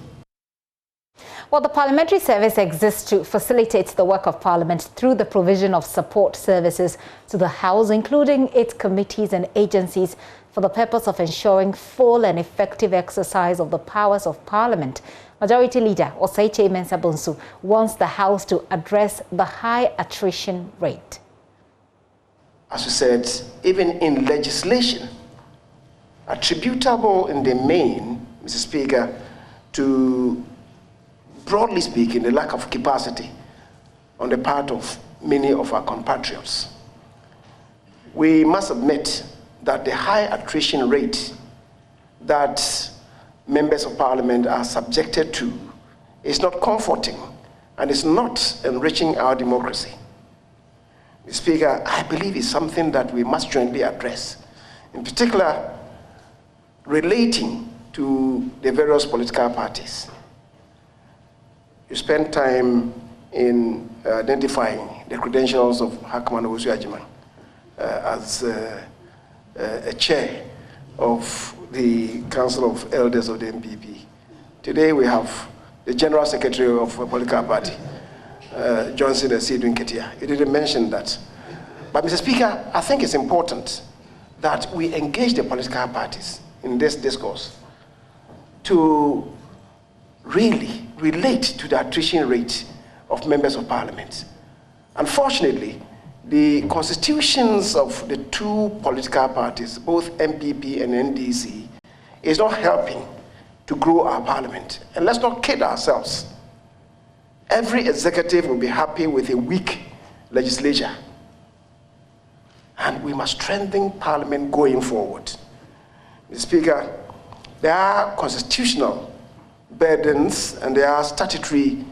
Well, the Parliamentary Service exists to facilitate the work of Parliament through the provision of support services to the House, including its committees and agencies, for the purpose of ensuring full and effective exercise of the powers of Parliament. Majority Leader Oseiche Mensah Bonsu wants the House to address the high attrition rate. As you said, even in legislation, attributable in the main, Mr. Speaker, to, broadly speaking, the lack of capacity on the part of many of our compatriots. We must admit that the high attrition rate that members of Parliament are subjected to is not comforting and is not enriching our democracy. Mr. Speaker, I believe it's something that we must jointly address, in particular relating to the various political parties. You spent time in identifying the credentials of Hakman Osu Ajiman as a chair of the Council of Elders of the MPP. Today we have the General Secretary of a political party, Johnson Asedu Nketia. You didn't mention that. But Mr. Speaker, I think it's important that we engage the political parties in this discourse to really relate to the attrition rate of members of Parliament. Unfortunately, the constitutions of the two political parties, both MPP and NDC, is not helping to grow our Parliament. And let's not kid ourselves. Every executive will be happy with a weak legislature. And we must strengthen Parliament going forward. Mr. Speaker, there are constitutional burdens and there are statutory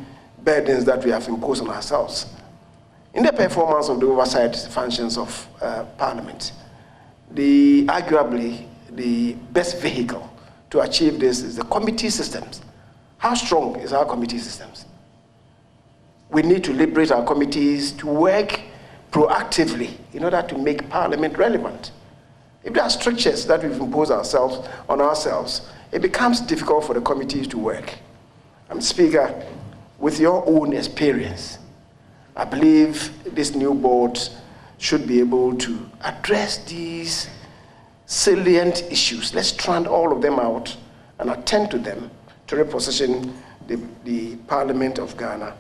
burdens that we have imposed on ourselves. In the performance of the oversight functions of Parliament, arguably the best vehicle to achieve this is the committee systems. How strong is our committee systems? We need to liberate our committees to work proactively in order to make Parliament relevant. If there are strictures that we've imposed on ourselves, it becomes difficult for the committees to work. Speaker, with your own experience, I believe this new board should be able to address these salient issues. Let's strand all of them out and attend to them to reposition the Parliament of Ghana,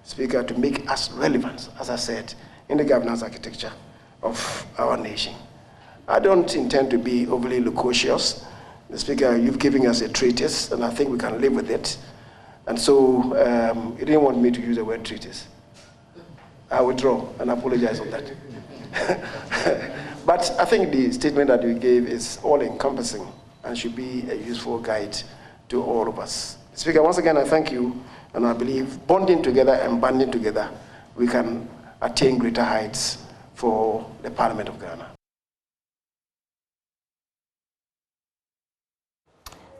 Speaker, to make us relevant, as I said, in the governance architecture of our nation. I don't intend to be overly loquacious. The Speaker, you've given us a treatise, and I think we can live with it. And so you didn't want me to use the word treatise. I withdraw and apologize on that. But I think the statement that you gave is all-encompassing and should be a useful guide to all of us. Speaker, once again, I thank you, and I believe bonding together and banding together, we can attain greater heights for the Parliament of Ghana.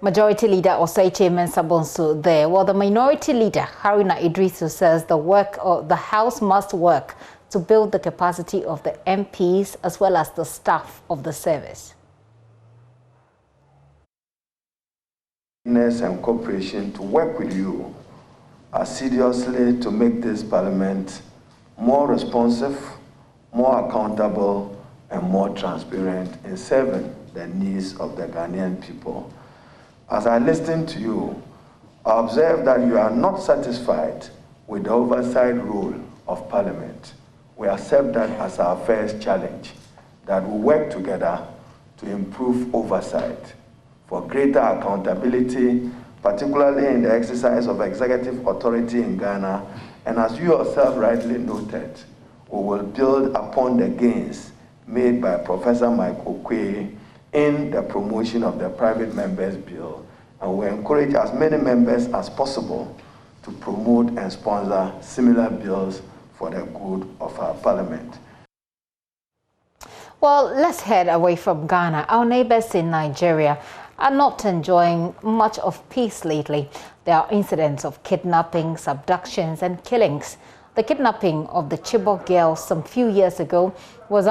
Majority Leader Osei Chairman Sabonso there, while the Minority Leader Haruna Idrisu says the House must work to build the capacity of the MPs as well as the staff of the service. And cooperation to work with you assiduously to make this Parliament more responsive, more accountable, and more transparent in serving the needs of the Ghanaian people. As I listen to you, I observe that you are not satisfied with the oversight role of Parliament. We accept that as our first challenge, that we work together to improve oversight for greater accountability, particularly in the exercise of executive authority in Ghana. And as you yourself rightly noted, we will build upon the gains made by Professor Mike Okoye in the promotion of the private members bill, and we encourage as many members as possible to promote and sponsor similar bills for the good of our Parliament. Well, let's head away from Ghana. Our neighbors in Nigeria are not enjoying much of peace lately. There are incidents of kidnappings, abductions, and killings. The kidnapping of the Chibok girls some few years ago was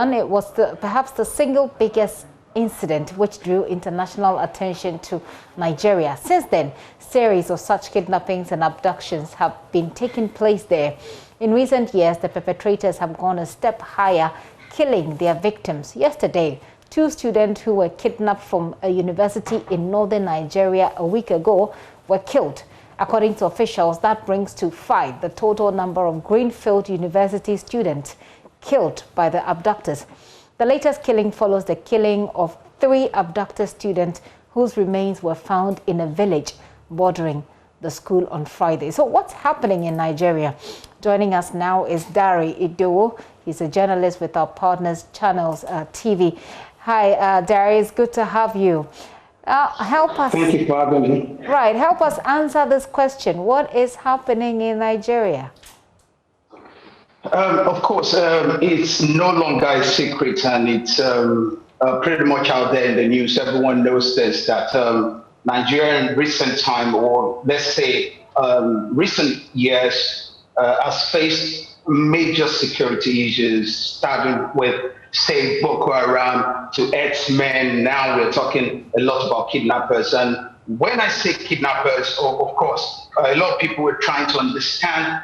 perhaps the single biggest incident which drew international attention to Nigeria. Since then, series of such kidnappings and abductions have been taking place there. In recent years, the perpetrators have gone a step higher, killing their victims. Yesterday, 2 students who were kidnapped from a university in northern Nigeria a week ago were killed. According to officials, that brings to 5 the total number of Greenfield University students killed by the abductors. The latest killing follows the killing of 3 abducted students whose remains were found in a village bordering the school on Friday. So what's happening in Nigeria? Joining us now is Dari Idowu. He's a journalist with our partners Channels TV. Hi, Dari, it's good to have you. Help us. Thank you for having me. Right, help us answer this question. What is happening in Nigeria? Of course, it's no longer a secret, and it's pretty much out there in the news. Everyone knows this, that Nigeria in recent time, or let's say recent years, has faced major security issues, starting with, say, Boko Haram to X-Men. Now we're talking a lot about kidnappers. And when I say kidnappers, of course, a lot of people are trying to understand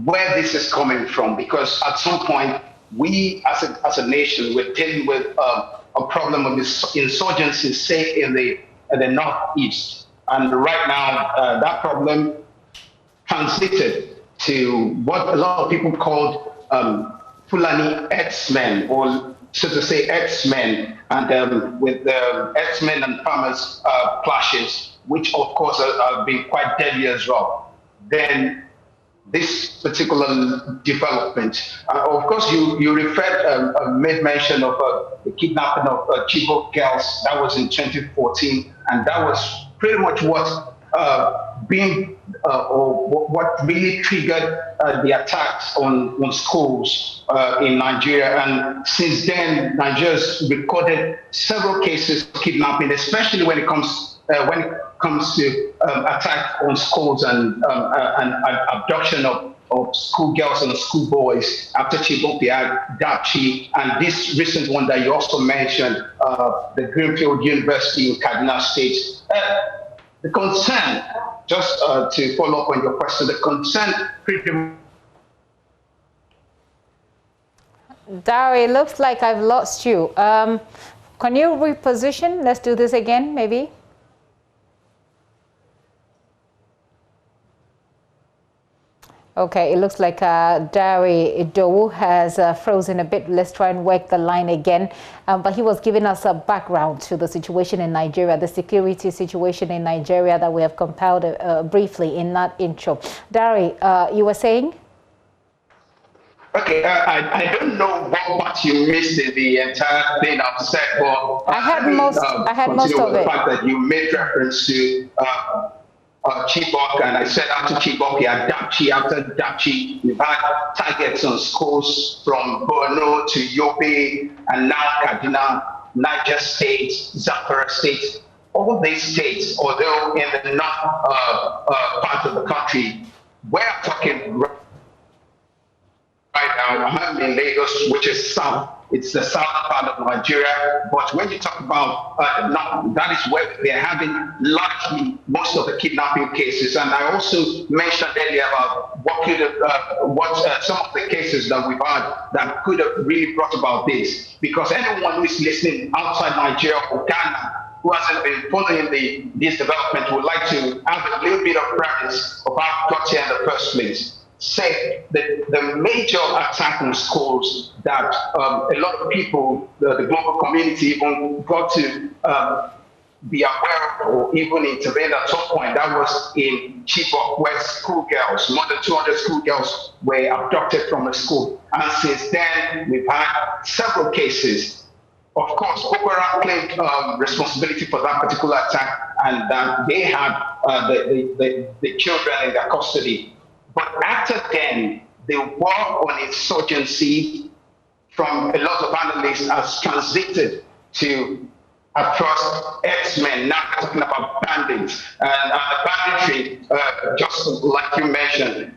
where this is coming from, because at some point we as a nation, we're dealing with a problem of insurgency, say in the northeast, and right now that problem translated to what a lot of people called Fulani X-Men, or so to say X-Men, and with the X-Men and farmers clashes, which of course have been quite deadly as well. Then this particular development. Of course, you made mention of the kidnapping of Chibok girls. That was in 2014, and that was pretty much what what really triggered the attacks on schools in Nigeria. And since then, Nigeria's recorded several cases of kidnapping, especially when it comes to attack on schools and abduction of schoolgirls and schoolboys. After Chibok, we had Dapchi, and this recent one that you also mentioned, the Greenfield University in Kaduna State. The concern, just to follow up on your question, the concern pretty much. Dari, it looks like I've lost you. Can you reposition? Let's do this again, maybe. Okay, it looks like Dari Idowu has frozen a bit. Let's try and work the line again. But he was giving us a background to the situation in Nigeria, the security situation in Nigeria that we have compiled briefly in that intro. Dari, you were saying? Okay, I don't know what part you missed in the entire thing I've said, but I had most of the it. fact that you made reference to Chibok, and I said after Chibok, yeah, Dapchi, after Dapchi, we've had targets on schools from Borno to Yobe, and now Kaduna, Niger State, Zamfara State. All these states, although in the north part of the country, we're talking right now, I'm in Lagos, which is south. It's the southern part of Nigeria. But when you talk about that is where they're having largely most of the kidnapping cases. And I also mentioned earlier about what some of the cases that we've had that could have really brought about this. Because anyone who is listening outside Nigeria or Ghana who hasn't been following this development would like to have a little bit of premise of how it got here in the first place. Say the major attack on schools that a lot of people, the global community even got to be aware of or even intervene at some point, that was in Chibok, where schoolgirls, more than 200 schoolgirls were abducted from a school. And since then, we've had several cases. Of course, Boko Haram claimed responsibility for that particular attack, and that they had the children in their custody. But after then, the war on insurgency from a lot of analysts has transited to across X-Men, now talking about bandits. And banditry, just like you mentioned,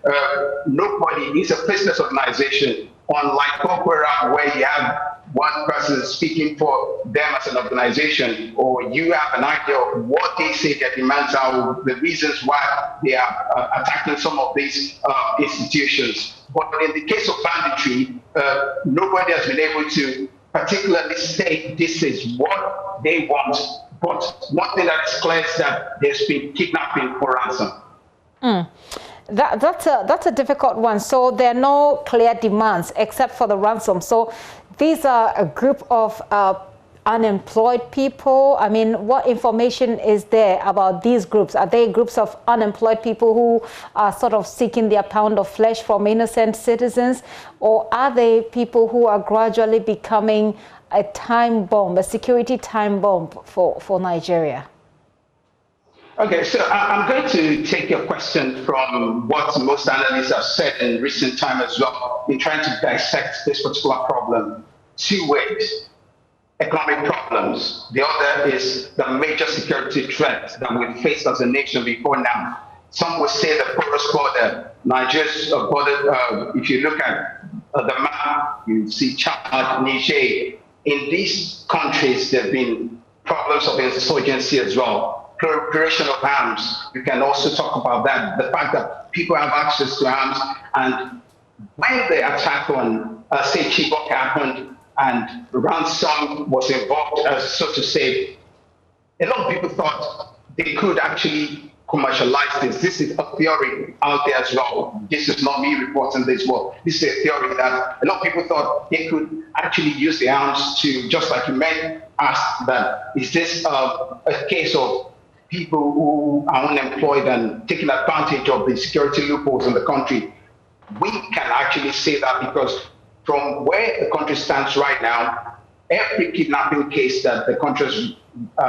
nobody is a business organization, unlike Boko Haram, where you have one person speaking for them as an organization, or you have an idea of what they say their demands are, or the reasons why they are attacking some of these institutions. But in the case of banditry, nobody has been able to particularly say this is what they want. But one thing that is clear is that there's been kidnapping for ransom. That's a difficult one. So there are no clear demands except for the ransom. So these are a group of unemployed people. I mean, what information is there about these groups? Are they groups of unemployed people who are sort of seeking their pound of flesh from innocent citizens? Or are they people who are gradually becoming a time bomb, a security time bomb for Nigeria? Okay, so I'm going to take your question from what most analysts have said in recent time as well, in trying to dissect this particular problem. Two ways: economic problems. The other is the major security threat that we've faced as a nation before now. Some would say the porous border, Nigeria's border, if you look at the map, you see Chad, Niger. In these countries, there have been problems of insurgency as well. Proliferation of arms, we can also talk about that. The fact that people have access to arms, and when the attack on, say, Chibok happened and ransom was involved, so to say, a lot of people thought they could actually commercialize this. This is a theory out there as well. This is not me reporting this, but this is a theory that a lot of people thought they could actually use the arms to, just like you may ask, that is this a case of people who are unemployed and taking advantage of the security loopholes in the country? We can actually say that because from where the country stands right now, every kidnapping case that the country has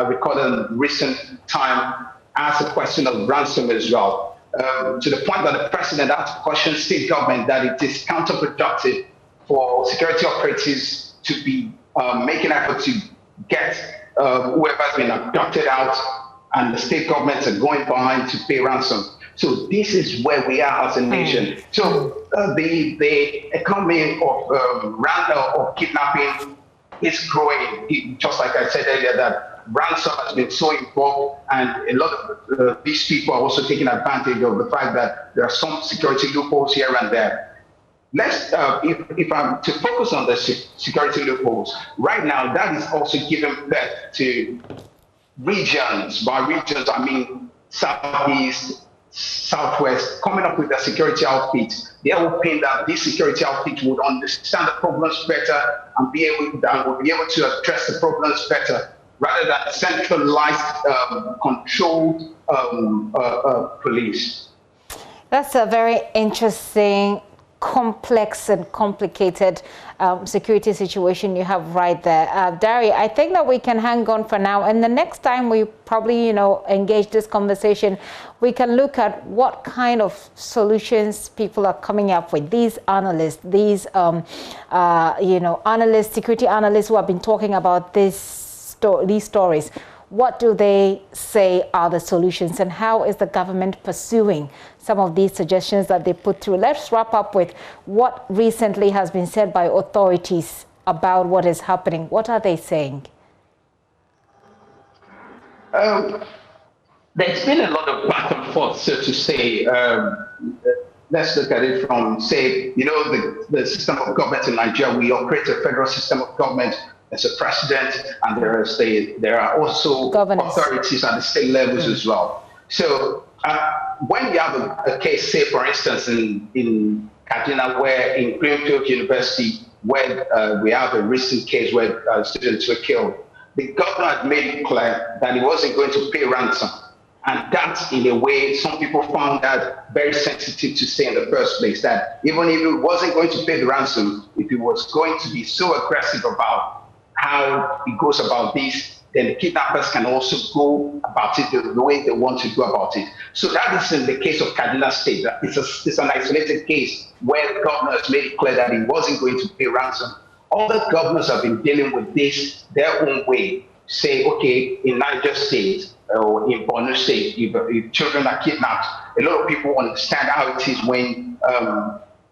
recorded in recent time has a question of ransom as well. To the point that the president has cautioned state government that it is counterproductive for security operatives to be making effort to get whoever has been abducted out, and the state governments are going behind to pay ransom. So this is where we are as a nation. So the economy of kidnapping is growing. Just like I said earlier, that ransom has been so involved, and a lot of these people are also taking advantage of the fact that there are some security loopholes here and there. Let's, if I'm to focus on the security loopholes, right now that is also giving birth to regions. By regions, I mean Southeast, Southwest, coming up with a security outfit. They are hoping that this security outfit would understand the problems better and will be able to address the problems better, rather than centralized, controlled police. That's a very interesting, complex and complicated security situation you have right there. Dari, I think that we can hang on for now, and the next time we probably, engage this conversation, we can look at what kind of solutions people are coming up with. These analysts, analysts, security analysts who have been talking about these stories. What do they say are the solutions, and how is the government pursuing some of these suggestions that they put through? Let's wrap up with what recently has been said by authorities about what is happening. What are they saying? There's been a lot of back and forth, so to say. Let's look at it from, say, the system of government in Nigeria. We operate a federal system of government. There's a president, and there are also authorities at the state levels as well. So when you have a case, say, for instance, in Kaduna, where in Greenfield University, where we have a recent case where students were killed, the governor had made it clear that he wasn't going to pay ransom. And that, in a way, some people found that very sensitive to say in the first place, that even if he wasn't going to pay the ransom, if he was going to be so aggressive about how he goes about this, then the kidnappers can also go about it the way they want to go about it. So that is in the case of Kaduna State. It's an isolated case where the governor has made it clear that he wasn't going to pay ransom. Other governors have been dealing with this their own way. Say, okay, in Niger State or in Borno State, if children are kidnapped, a lot of people understand how it is when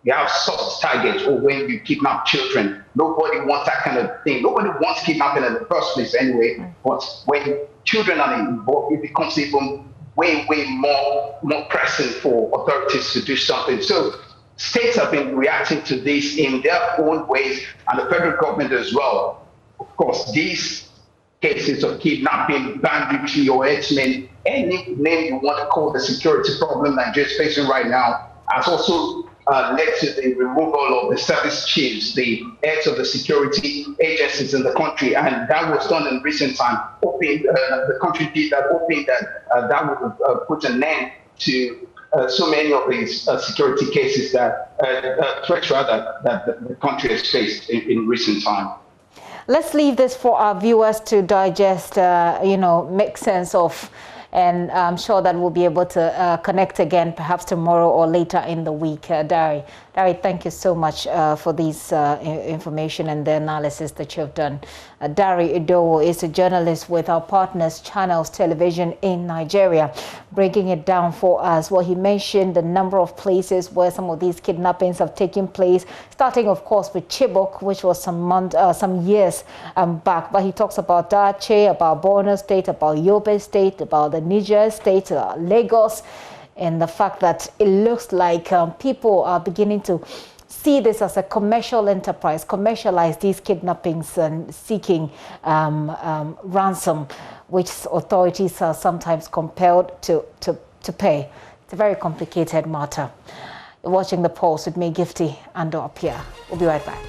you have soft targets or when you kidnap children. Nobody wants that kind of thing. Nobody wants kidnapping in the first place anyway. But when children are involved, it becomes even way more pressing for authorities to do something. So states have been reacting to this in their own ways, and the federal government as well. Of course, these cases of kidnapping, banditry, or herdsmen, any name you want to call the security problem Nigeria is facing right now, has also led to the removal of the service chiefs, the heads of the security agencies in the country, and that was done in recent time. The country did that, hoping that would put an end to so many of these security cases threats that the country has faced in recent time. Let's leave this for our viewers to digest, make sense of. And I'm sure that we'll be able to connect again, perhaps tomorrow or later in the week. Dari, thank you so much for this information and the analysis that you've done. Dari Idowu is a journalist with our partners Channels Television in Nigeria, breaking it down for us. Well, he mentioned the number of places where some of these kidnappings have taken place, starting, of course, with Chibok, which was some years back. But he talks about Dache, about Borno State, about Yobe State, about the Niger State, Lagos, and the fact that it looks like people are beginning to see this as a commercial enterprise, commercialize these kidnappings and seeking ransom, which authorities are sometimes compelled to pay. It's a very complicated matter. You're watching The Pulse with me, Gifty and Apia. We'll be right back.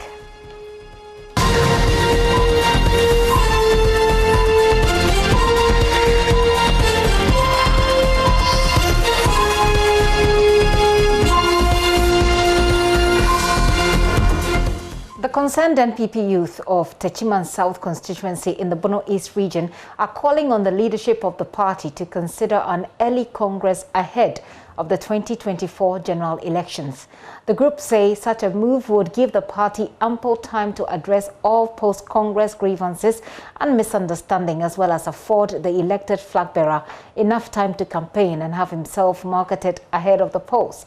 The concerned NPP youth of Techiman South constituency in the Bono East region are calling on the leadership of the party to consider an early Congress ahead of the 2024 general elections. The group say such a move would give the party ample time to address all post-Congress grievances and misunderstanding, as well as afford the elected flag bearer enough time to campaign and have himself marketed ahead of the polls.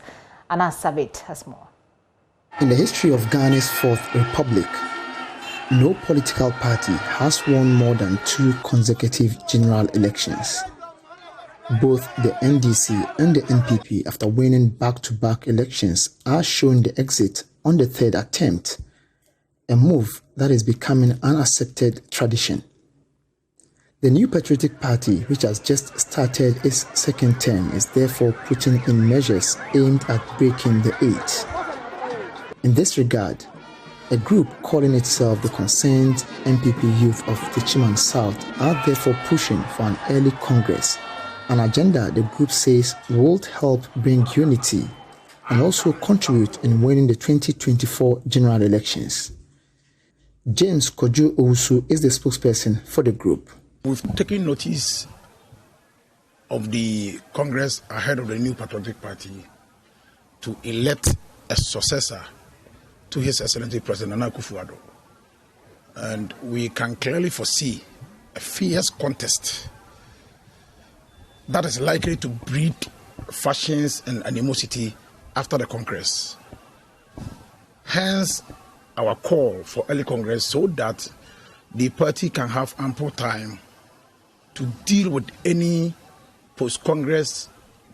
Anas Sabit has more. In the history of Ghana's Fourth Republic, no political party has won more than 2 consecutive general elections. Both the NDC and the NPP, after winning back-to-back elections, are showing the exit on the 3rd attempt, a move that is becoming an accepted tradition. The New Patriotic Party, which has just started its second term, is therefore putting in measures aimed at breaking the 8. In this regard, a group calling itself the Concerned MPP Youth of the Chiman South are therefore pushing for an early Congress, an agenda the group says will help bring unity and also contribute in winning the 2024 general elections. James Kojo Owusu is the spokesperson for the group. We've taken notice of the Congress ahead of the New Patriotic Party to elect a successor to His Excellency President Nana Akufo-Addo. And we can clearly foresee a fierce contest that is likely to breed factions and animosity after the Congress. Hence, our call for early Congress so that the party can have ample time to deal with any post-Congress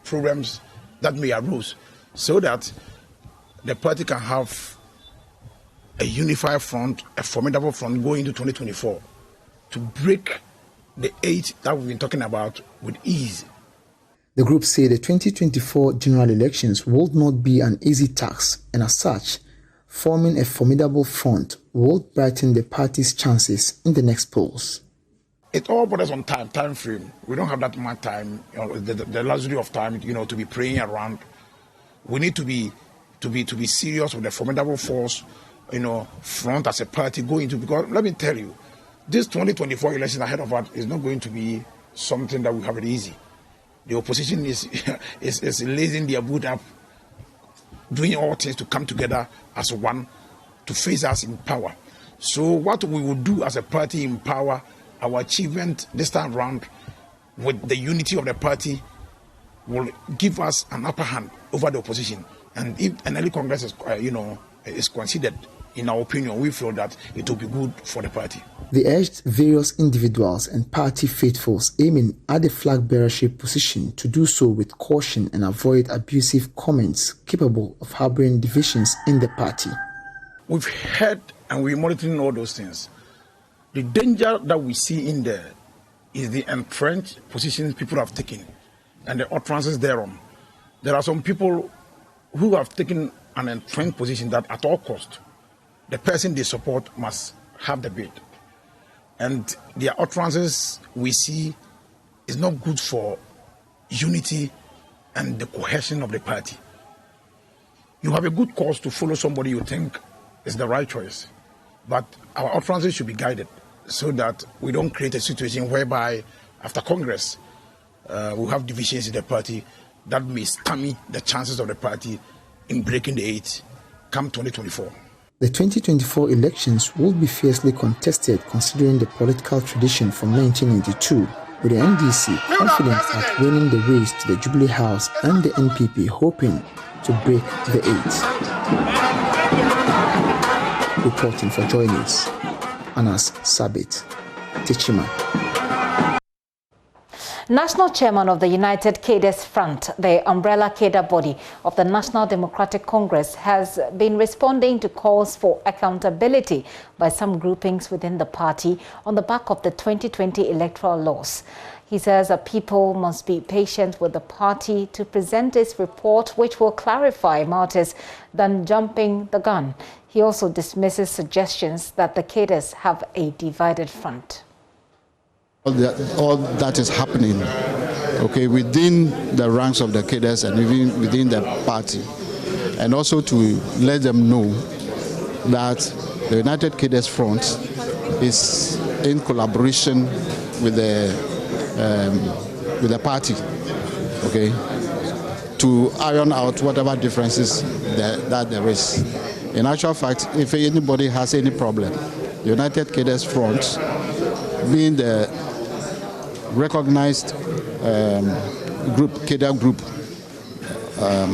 problems that may arise, so that the party can have a unified front, a formidable front going into 2024 to break the 8 that we've been talking about with ease. The group say the 2024 general elections will not be an easy task, and as such, forming a formidable front will brighten the party's chances in the next polls. It all borders on time frame. We don't have that much time, the luxury of time, to be praying around. We need to be serious with the formidable force, front as a party going to, because let me tell you, this 2024 election ahead of us is not going to be something that we have it easy. The opposition is lazing their boot up, doing all things to come together as one to face us in power. So what we will do as a party in power, our achievement this time around with the unity of the party will give us an upper hand over the opposition. And if an early Congress is considered, in our opinion, we feel that it will be good for the party. They urged various individuals and party faithfuls aiming at the flag bearership position to do so with caution and avoid abusive comments capable of harboring divisions in the party. We've heard and we're monitoring all those things. The danger that we see in there is the entrenched positions people have taken and the utterances thereon. There are some people who have taken an entrenched position that at all cost, the person they support must have the bid. And their utterances we see is not good for unity and the cohesion of the party. You have a good cause to follow somebody you think is the right choice, but our utterances should be guided so that we don't create a situation whereby after Congress we'll have divisions in the party that may stymie the chances of the party in breaking the 8 come 2024. The 2024 elections will be fiercely contested considering the political tradition from 1992, with the NDC confident at winning the race to the Jubilee House and the NPP hoping to break the 8. Reporting for JoyNews, Anas Sabit, Techiman. National Chairman of the United Cadres Front, the umbrella cadre body of the National Democratic Congress, has been responding to calls for accountability by some groupings within the party on the back of the 2020 electoral loss. He says that people must be patient with the party to present its report, which will clarify matters than jumping the gun. He also dismisses suggestions that the cadres have a divided front. All that is happening, within the ranks of the cadres and even within the party, and also to let them know that the United Cadres Front is in collaboration with the party, to iron out whatever differences that there is. In actual fact, if anybody has any problem, the United Cadres Front, being the recognized cadre group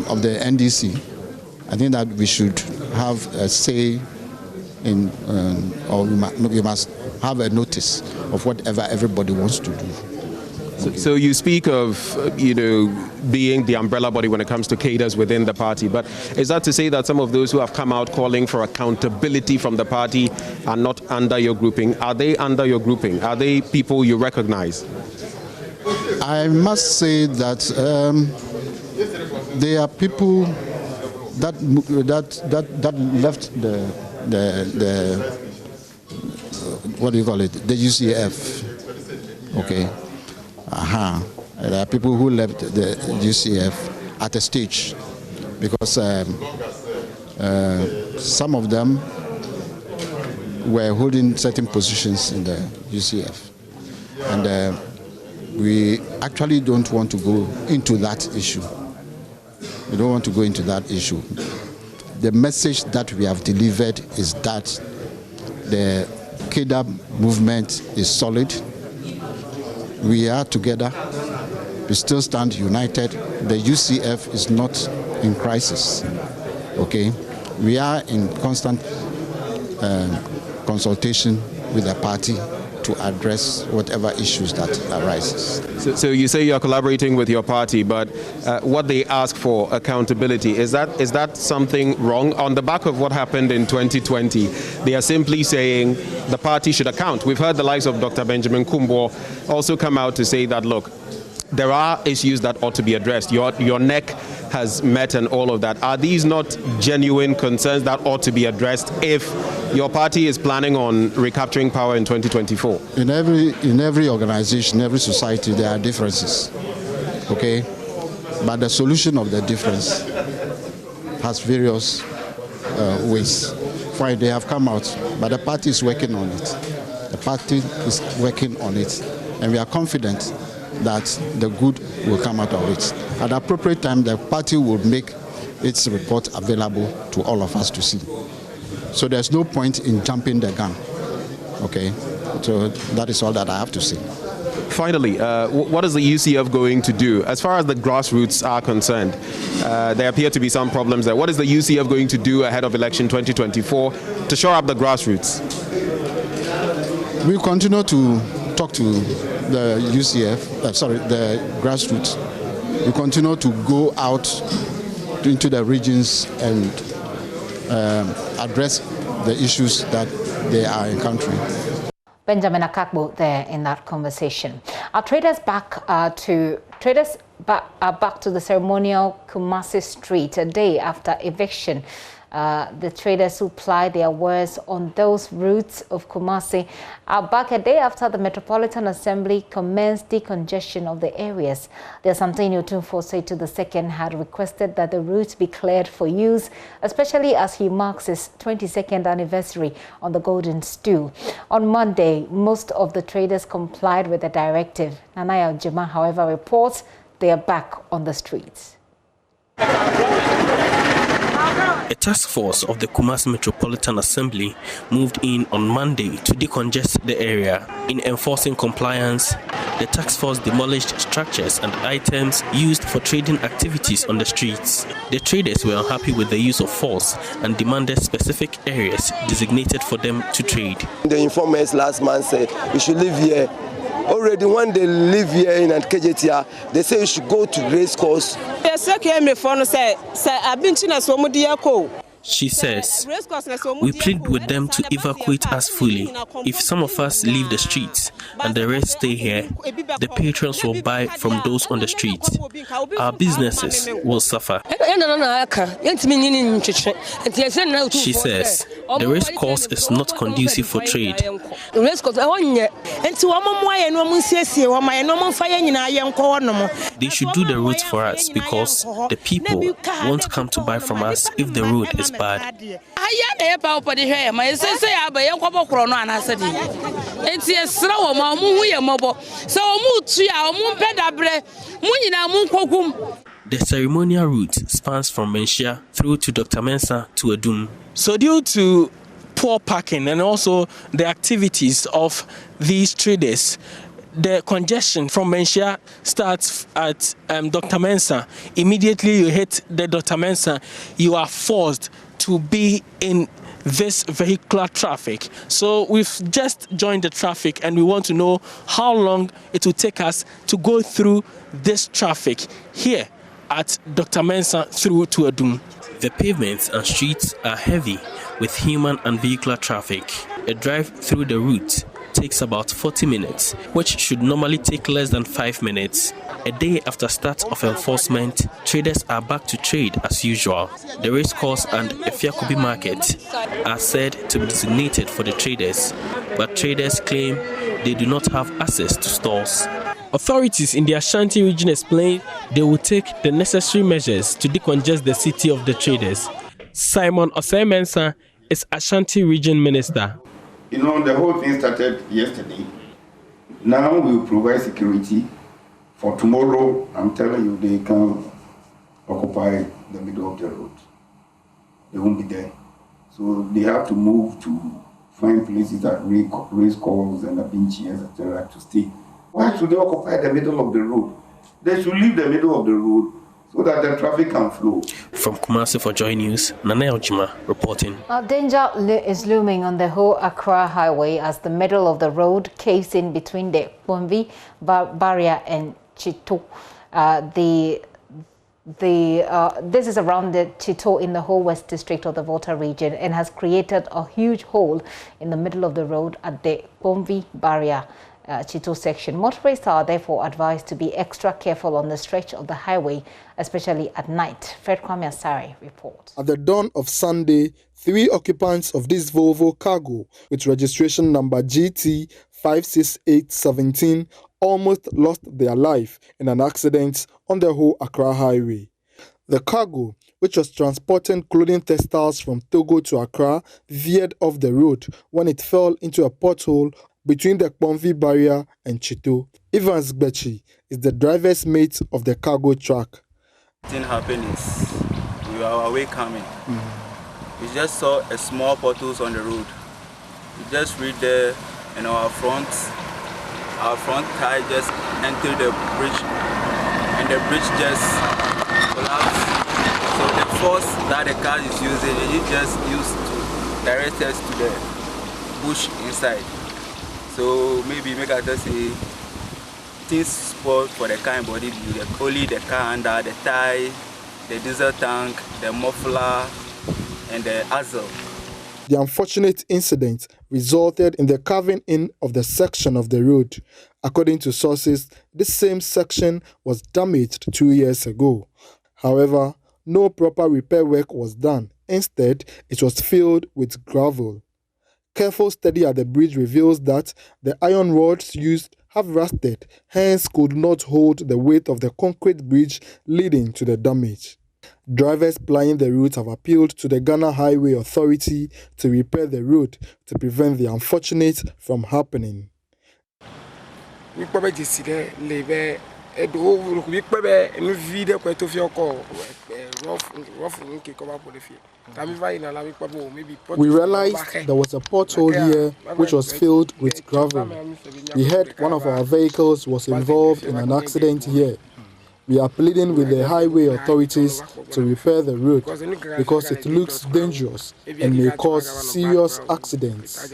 of the NDC, I think that we should have a say in, or we must have a notice of whatever everybody wants to do. So you speak of, being the umbrella body when it comes to cadres within the party, but is that to say that some of those who have come out calling for accountability from the party are not under your grouping? Are they under your grouping? Are they people you recognize? I must say that they are people that left the what do you call it? The UCF. Okay. There are people who left the UCF at a stage because some of them were holding certain positions in the UCF, and we actually don't want to go into that issue. We don't want to go into that issue. The message that we have delivered is that the cadre movement is solid. We are together. We still stand united. The UCF is not in crisis. Okay, we are in constant consultation with the party to address whatever issues that arises. So you say you're collaborating with your party, but what they ask for, accountability, is that something wrong? On the back of what happened in 2020, they are simply saying the party should account. We've heard the likes of Dr. Benjamin Kumbo also come out to say that, look, there are issues that ought to be addressed. Your neck has met and all of that. Are these not genuine concerns that ought to be addressed if your party is planning on recapturing power in 2024? In every organization, every society, there are differences. Okay? But the solution of the difference has various ways. Fine, they have come out, but the party is working on it. The party is working on it, and we are confident that the good will come out of it. At the appropriate time, the party will make its report available to all of us to see. So there's no point in jumping the gun. Okay? So that is all that I have to say. Finally, what is the UCF going to do? As far as the grassroots are concerned, there appear to be some problems there. What is the UCF going to do ahead of election 2024 to shore up the grassroots? We continue to talk to the UCF, the grassroots. We continue to go out into the regions and address the issues that they are encountering. Benjamin Akakbo there in that conversation. Our traders back to the ceremonial Kumasi street a day after eviction. The traders who ply their wares on those routes of Kumasi are back a day after the Metropolitan Assembly commenced decongestion of the areas. The Asanteni Otunfo said to the second had requested that the routes be cleared for use, especially as he marks his 22nd anniversary on the Golden Stool. On Monday, most of the traders complied with the directive. Nanaya Ojima, however, reports they are back on the streets. A task force of the Kumasi Metropolitan Assembly moved in on Monday to decongest the area. In enforcing compliance, the task force demolished structures and items used for trading activities on the streets. The traders were unhappy with the use of force and demanded specific areas designated for them to trade. The informers last month said we should live here. Already when they live here in Kejetia, they say you should go to race course. She says, we plead with them to evacuate us fully. If some of us leave the streets and the rest stay here, the patrons will buy from those on the streets. Our businesses will suffer. She says, the race course is not conducive for trade. They should do the roads for us because the people won't come to buy from us if the road is bad. The ceremonial route spans from Menshia through to Dr. Mensah to Edum. So due to poor parking and also the activities of these traders, the congestion from Menshia starts at Dr. Mensah. Immediately you hit the Dr. Mensah, you are forced to be in this vehicular traffic. So we've just joined the traffic and we want to know how long it will take us to go through this traffic here at Dr. Mensah through to Adum. The pavements and streets are heavy with human and vehicular traffic. A drive through the route takes about 40 minutes, which should normally take less than 5 minutes. A day after start of enforcement, traders are back to trade as usual. The race course and Efiakobi market are said to be designated for the traders, but traders claim they do not have access to stalls. Authorities in the Ashanti region explain they will take the necessary measures to decongest the city of the traders. Simon Osei-Mensah is Ashanti region minister. You know, the whole thing started yesterday. Now we will provide security. For tomorrow, I'm telling you, they can occupy the middle of the road. They won't be there. So they have to move to find places at race courses and benches, etc. to stay. Why should they occupy the middle of the road? They should leave the middle of the road so that the traffic can flow. From Kumasi for JoyNews, Nana Ojima reporting. Danger is looming on the whole Accra highway as the middle of the road caves in between the Kumasi barrier and Chito. This is around the Chito in the whole West District of the Volta region and has created a huge hole in the middle of the road at the Kumasi barrier. Chito section. Motorists are therefore advised to be extra careful on the stretch of the highway, especially at night. Fred Kwame Asare reports. At the dawn of Sunday, 3 occupants of this Volvo cargo with registration number GT 56817 almost lost their life in an accident on the whole Accra highway. The cargo, which was transporting clothing textiles from Togo to Accra, veered off the road when it fell into a pothole between the Kumasi barrier and Chito. Evans Bechi is the driver's mate of the cargo truck. Thing happened is we were our way coming. We just saw a small potholes on the road. We just read there and our front tire just entered the bridge and the bridge just collapsed. So the force that the car is using, it just used to direct us to the bush inside. So maybe make us say things spoiled for the car and body, only the car under, the tire, the diesel tank, the muffler, and the axle. The unfortunate incident resulted in the carving in of the section of the road. According to sources, this same section was damaged 2 years ago. However, no proper repair work was done. Instead, it was filled with gravel. Careful study at the bridge reveals that the iron rods used have rusted, hence could not hold the weight of the concrete bridge, leading to the damage. Drivers plying the route have appealed to the Ghana Highway Authority to repair the road to prevent the unfortunate from happening. We realized there was a pothole here which was filled with gravel. We heard one of our vehicles was involved in an accident here. We are pleading with the highway authorities to repair the road because it looks dangerous and may cause serious accidents.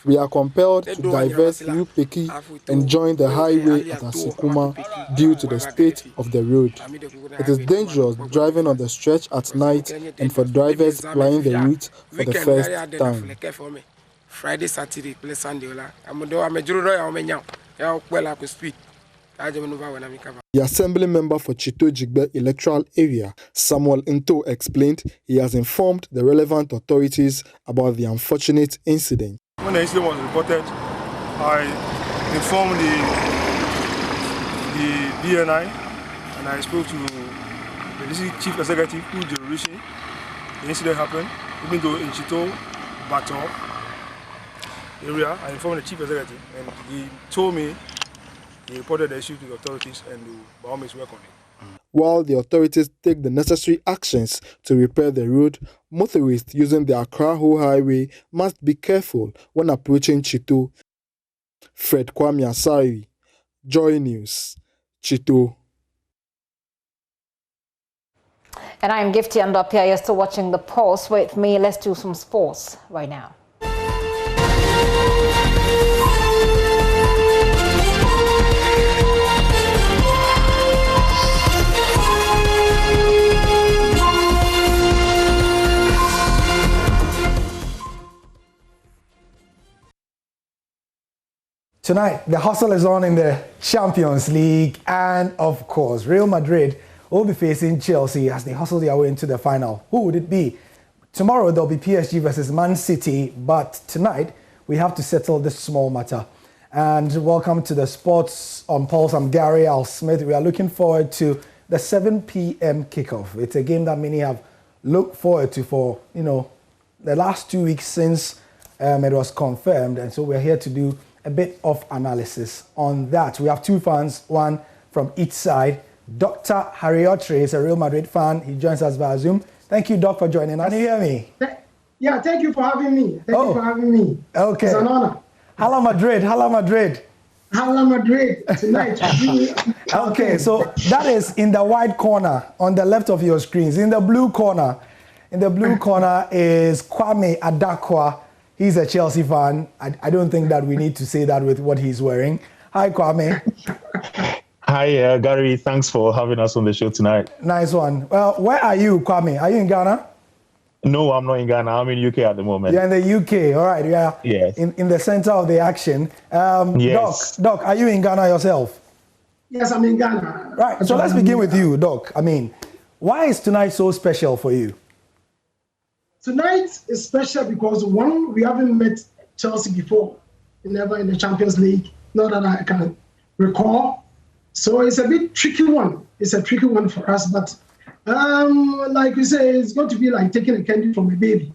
We are compelled to divert through Peki and join the highway at Asikuma due to the state of the road. It is dangerous driving on the stretch at night and for drivers plying the route for the first time. Friday, Saturday, Sunday, the assembly member for Chito Jigbe electoral area, Samuel Into, explained he has informed the relevant authorities about the unfortunate incident. When the incident was reported, I informed the DNI and I spoke to the district chief executive who is JoyNews. The incident happened, even though in Chito, Baton area, I informed the chief executive and he told me he reported the issue to the authorities and will by all means work on it. While the authorities take the necessary actions to repair the road, motorists using the Accra-Ho Highway must be careful when approaching Chito. Fred Kwame Asare, JoyNews, Chito. And I'm Gifty Andopia. You're still watching The Pulse with me. Let's do some sports right now. Tonight, the hustle is on in the Champions League, and of course, Real Madrid will be facing Chelsea as they hustle their way into the final. Who would it be? Tomorrow, there'll be PSG versus Man City, but tonight, we have to settle this small matter. And welcome to the Sports on Pulse. I'm Gary Al Smith. We are looking forward to the 7 p.m. kickoff. It's a game that many have looked forward to for, the last 2 weeks since it was confirmed. And so we're here to do a bit of analysis on that. We have two fans, one from each side. Dr. Hariotre is a Real Madrid fan. He joins us via Zoom. Thank you, Doc, for joining us. Can you hear me? Yeah, thank you for having me. Thank you for having me. Okay. It's an honor. Hala Madrid, Hala Madrid. Hala Madrid tonight. Okay, so that is in the white corner on the left of your screens. In the blue corner is Kwame Adakwa. He's a Chelsea fan. I don't think that we need to say that with what he's wearing. Hi, Kwame. Hi, Gary. Thanks for having us on the show tonight. Nice one. Well, where are you, Kwame? Are you in Ghana? No, I'm not in Ghana. I'm in UK at the moment. You're in the UK. All right. Yeah. Yes. In the center of the action. Yes. Doc, are you in Ghana yourself? Yes, I'm in Ghana. Right. So let's begin with you, Doc. Why is tonight so special for you? Tonight is special because, one, we haven't met Chelsea before, never in the Champions League, not that I can recall. So it's a bit tricky one. It's a tricky one for us, but like we say, it's going to be like taking a candy from a baby.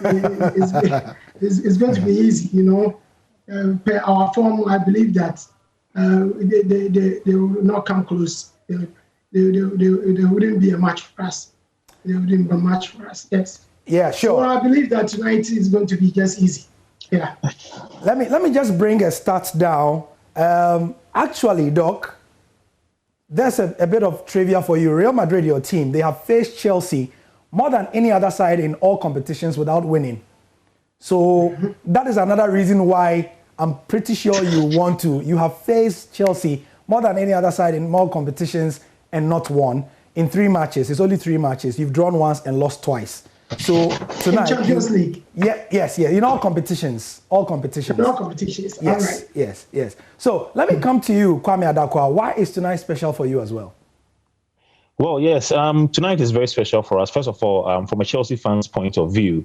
It's going to be easy, Per our form, I believe that they will not come close. They wouldn't be a match for us. They wouldn't be a match for us, yes. Yeah, sure. So I believe that tonight is going to be just easy. Yeah. Let me just bring a stats down. Actually, Doc, there's a bit of trivia for you. Real Madrid, your team, they have faced Chelsea more than any other side in all competitions without winning. So that is another reason why I'm pretty sure you have faced Chelsea more than any other side in more competitions and not won in 3 matches. It's only 3 matches. You've drawn once and lost twice. So tonight, in Champions League. Yes, in all competitions. In all competitions. Yes, all right. Yes. So let me come to you, Kwame Adakwa. Why is tonight special for you as well? Well, yes, tonight is very special for us. First of all, from a Chelsea fan's point of view,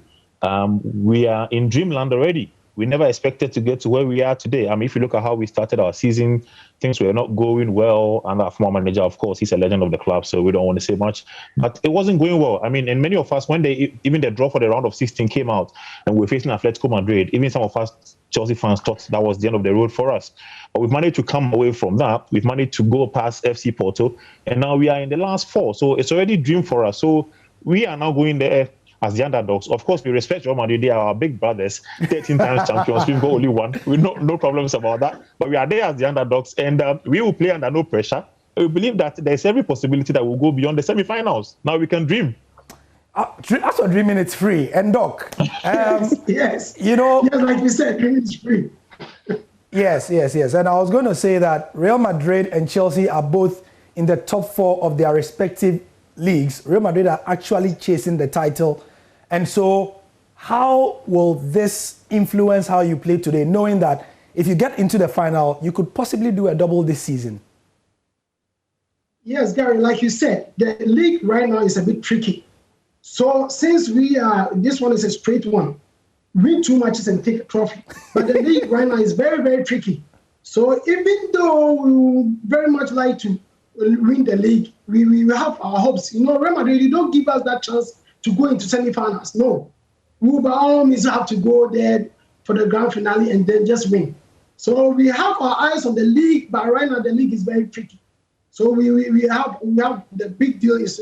we are in dreamland already. We never expected to get to where we are today. If you look at how we started our season, things were not going well. And our former manager, of course, he's a legend of the club, so we don't want to say much. But it wasn't going well. And many of us, when even the draw for the round of 16 came out and we were facing Atletico Madrid, even some of us Chelsea fans thought that was the end of the road for us. But we've managed to come away from that. We've managed to go past FC Porto, and now we are in the last 4. So it's already a dream for us. So we are now going there as the underdogs. Of course, we respect Real Madrid. They are our big brothers, 13 times champions. We've got only one. We no problems about that. But we are there as the underdogs, and we will play under no pressure. We believe that there's every possibility that we'll go beyond the semi-finals. Now we can dream. As for dreaming, it's free. And Doc, yes. Like you said, dreaming is free. Yes. And I was going to say that Real Madrid and Chelsea are both in the top 4 of their respective leagues. Real Madrid are actually chasing the title. And so how will this influence how you play today, knowing that if you get into the final, you could possibly do a double this season? Yes, Gary, like you said, the league right now is a bit tricky. So since this one is a straight one, win 2 matches and take a trophy. But the league right now is very, very tricky. So even though we very much like to win the league, we have our hopes. Real Madrid, you don't give us that chance to go into semi-finals. No. We by all means have to go there for the grand finale and then just win. So we have our eyes on the league, but right now the league is very tricky. So we have the big deal is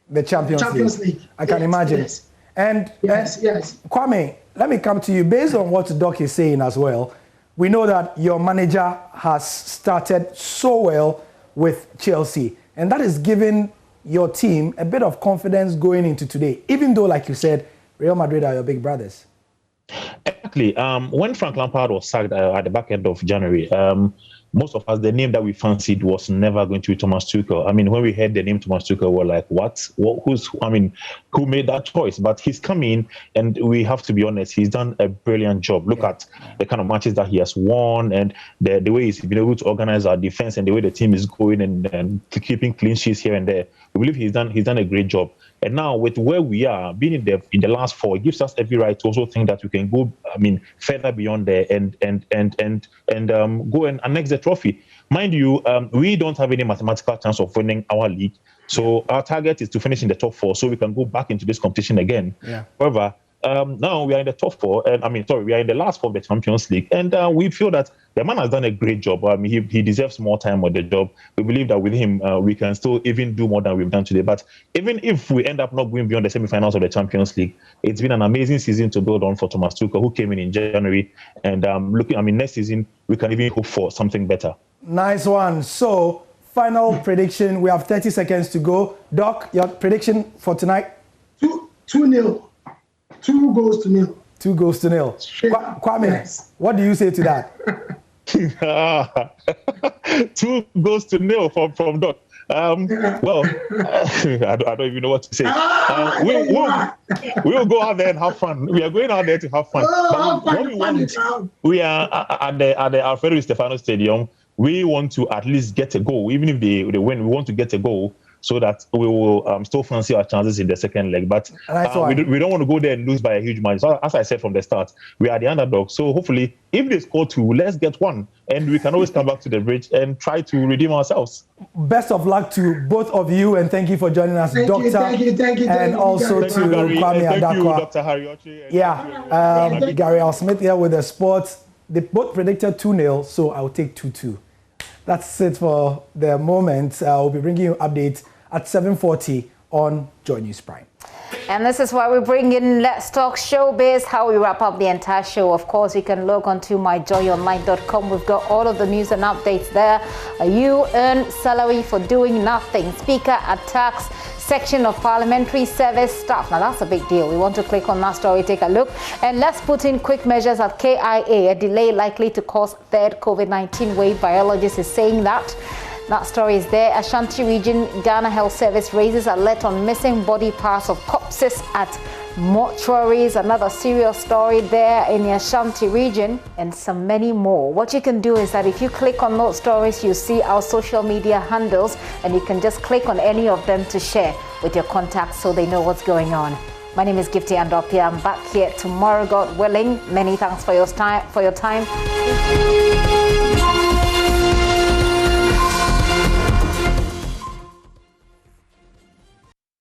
the Champions League. I can imagine. Yes. And yes. Kwame, let me come to you. Based on what Doc is saying as well, we know that your manager has started so well with Chelsea, and that is given your team a bit of confidence going into today, even though, like you said, Real Madrid are your big brothers? Exactly. When Frank Lampard was sacked at the back end of January, most of us, the name that we fancied was never going to be Thomas Tuchel. I mean, when we heard the name Thomas Tuchel, we're like, what? Who made that choice? But he's come in, and we have to be honest, he's done a brilliant job. Look at the kind of matches that he has won, and the way he's been able to organize our defense, and the way the team is going, and keeping clean sheets here and there. We believe he's done a great job. And now, with where we are, being in the last four, it gives us every right to also think that we can go, further beyond there and go and annex the trophy. Mind you, we don't have any mathematical chance of winning our league. So our target is to finish in the top four, so we can go back into this competition again. Yeah. However, now we are in the top four, we are in the last four of the Champions League, and we feel that the man has done a great job. He deserves more time with the job. We believe that with him, we can still even do more than we've done today. But even if we end up not going beyond the semi-finals of the Champions League, it's been an amazing season to build on for Thomas Tuchel, who came in January, and next season we can even hope for something better. Nice one. So, final prediction. We have 30 seconds to go. Doc, your prediction for tonight? 2-0. 2 goals to nil. 2 goals to nil. Kwame, yes. What do you say to that? 2 goals to nil from Doc. Well, I don't even know what to say. We'll go out there and have fun. We are going out there to have fun. We are at the Alfredo Di Stefano Stadium. We want to at least get a goal. Even if they win, we want to get a goal, so that we will still fancy our chances in the second leg. But we don't want to go there and lose by a huge margin. So as I said from the start, we are the underdog. So hopefully, if they score 2, let's get 1. And we can always come back to the bridge and try to redeem ourselves. Best of luck to both of you, and thank you for joining us, Doctor. Thank you. And also to Kwame Adakwa. Thank you, Dr. Hariochi. Gary Al Smith here with the sports. They both predicted 2-0, so I'll take 2-2. That's it for the moment. I'll be bringing you updates at 7:40 on JoyNews Prime. And this is why we bring in Let's Talk Showbiz, how we wrap up the entire show. Of course, you can log on to myjoyonline.com. We've got all of the news and updates there. You earn salary for doing nothing. Speaker attacks section of Parliamentary service staff. Now, that's a big deal. We want to click on that story, take a look. And let's put in quick measures at KIA. A delay likely to cause third COVID-19 wave. Biologist is saying that. That story is there. Ashanti Region Ghana Health Service raises alert on missing body parts of corpses at mortuaries. Another serious story there in the Ashanti region, and some many more. What you can do is that if you click on those stories, you see our social media handles, and you can just click on any of them to share with your contacts so they know what's going on. My name is Gifty Andopia. I'm back here tomorrow, God willing. Many thanks for your time.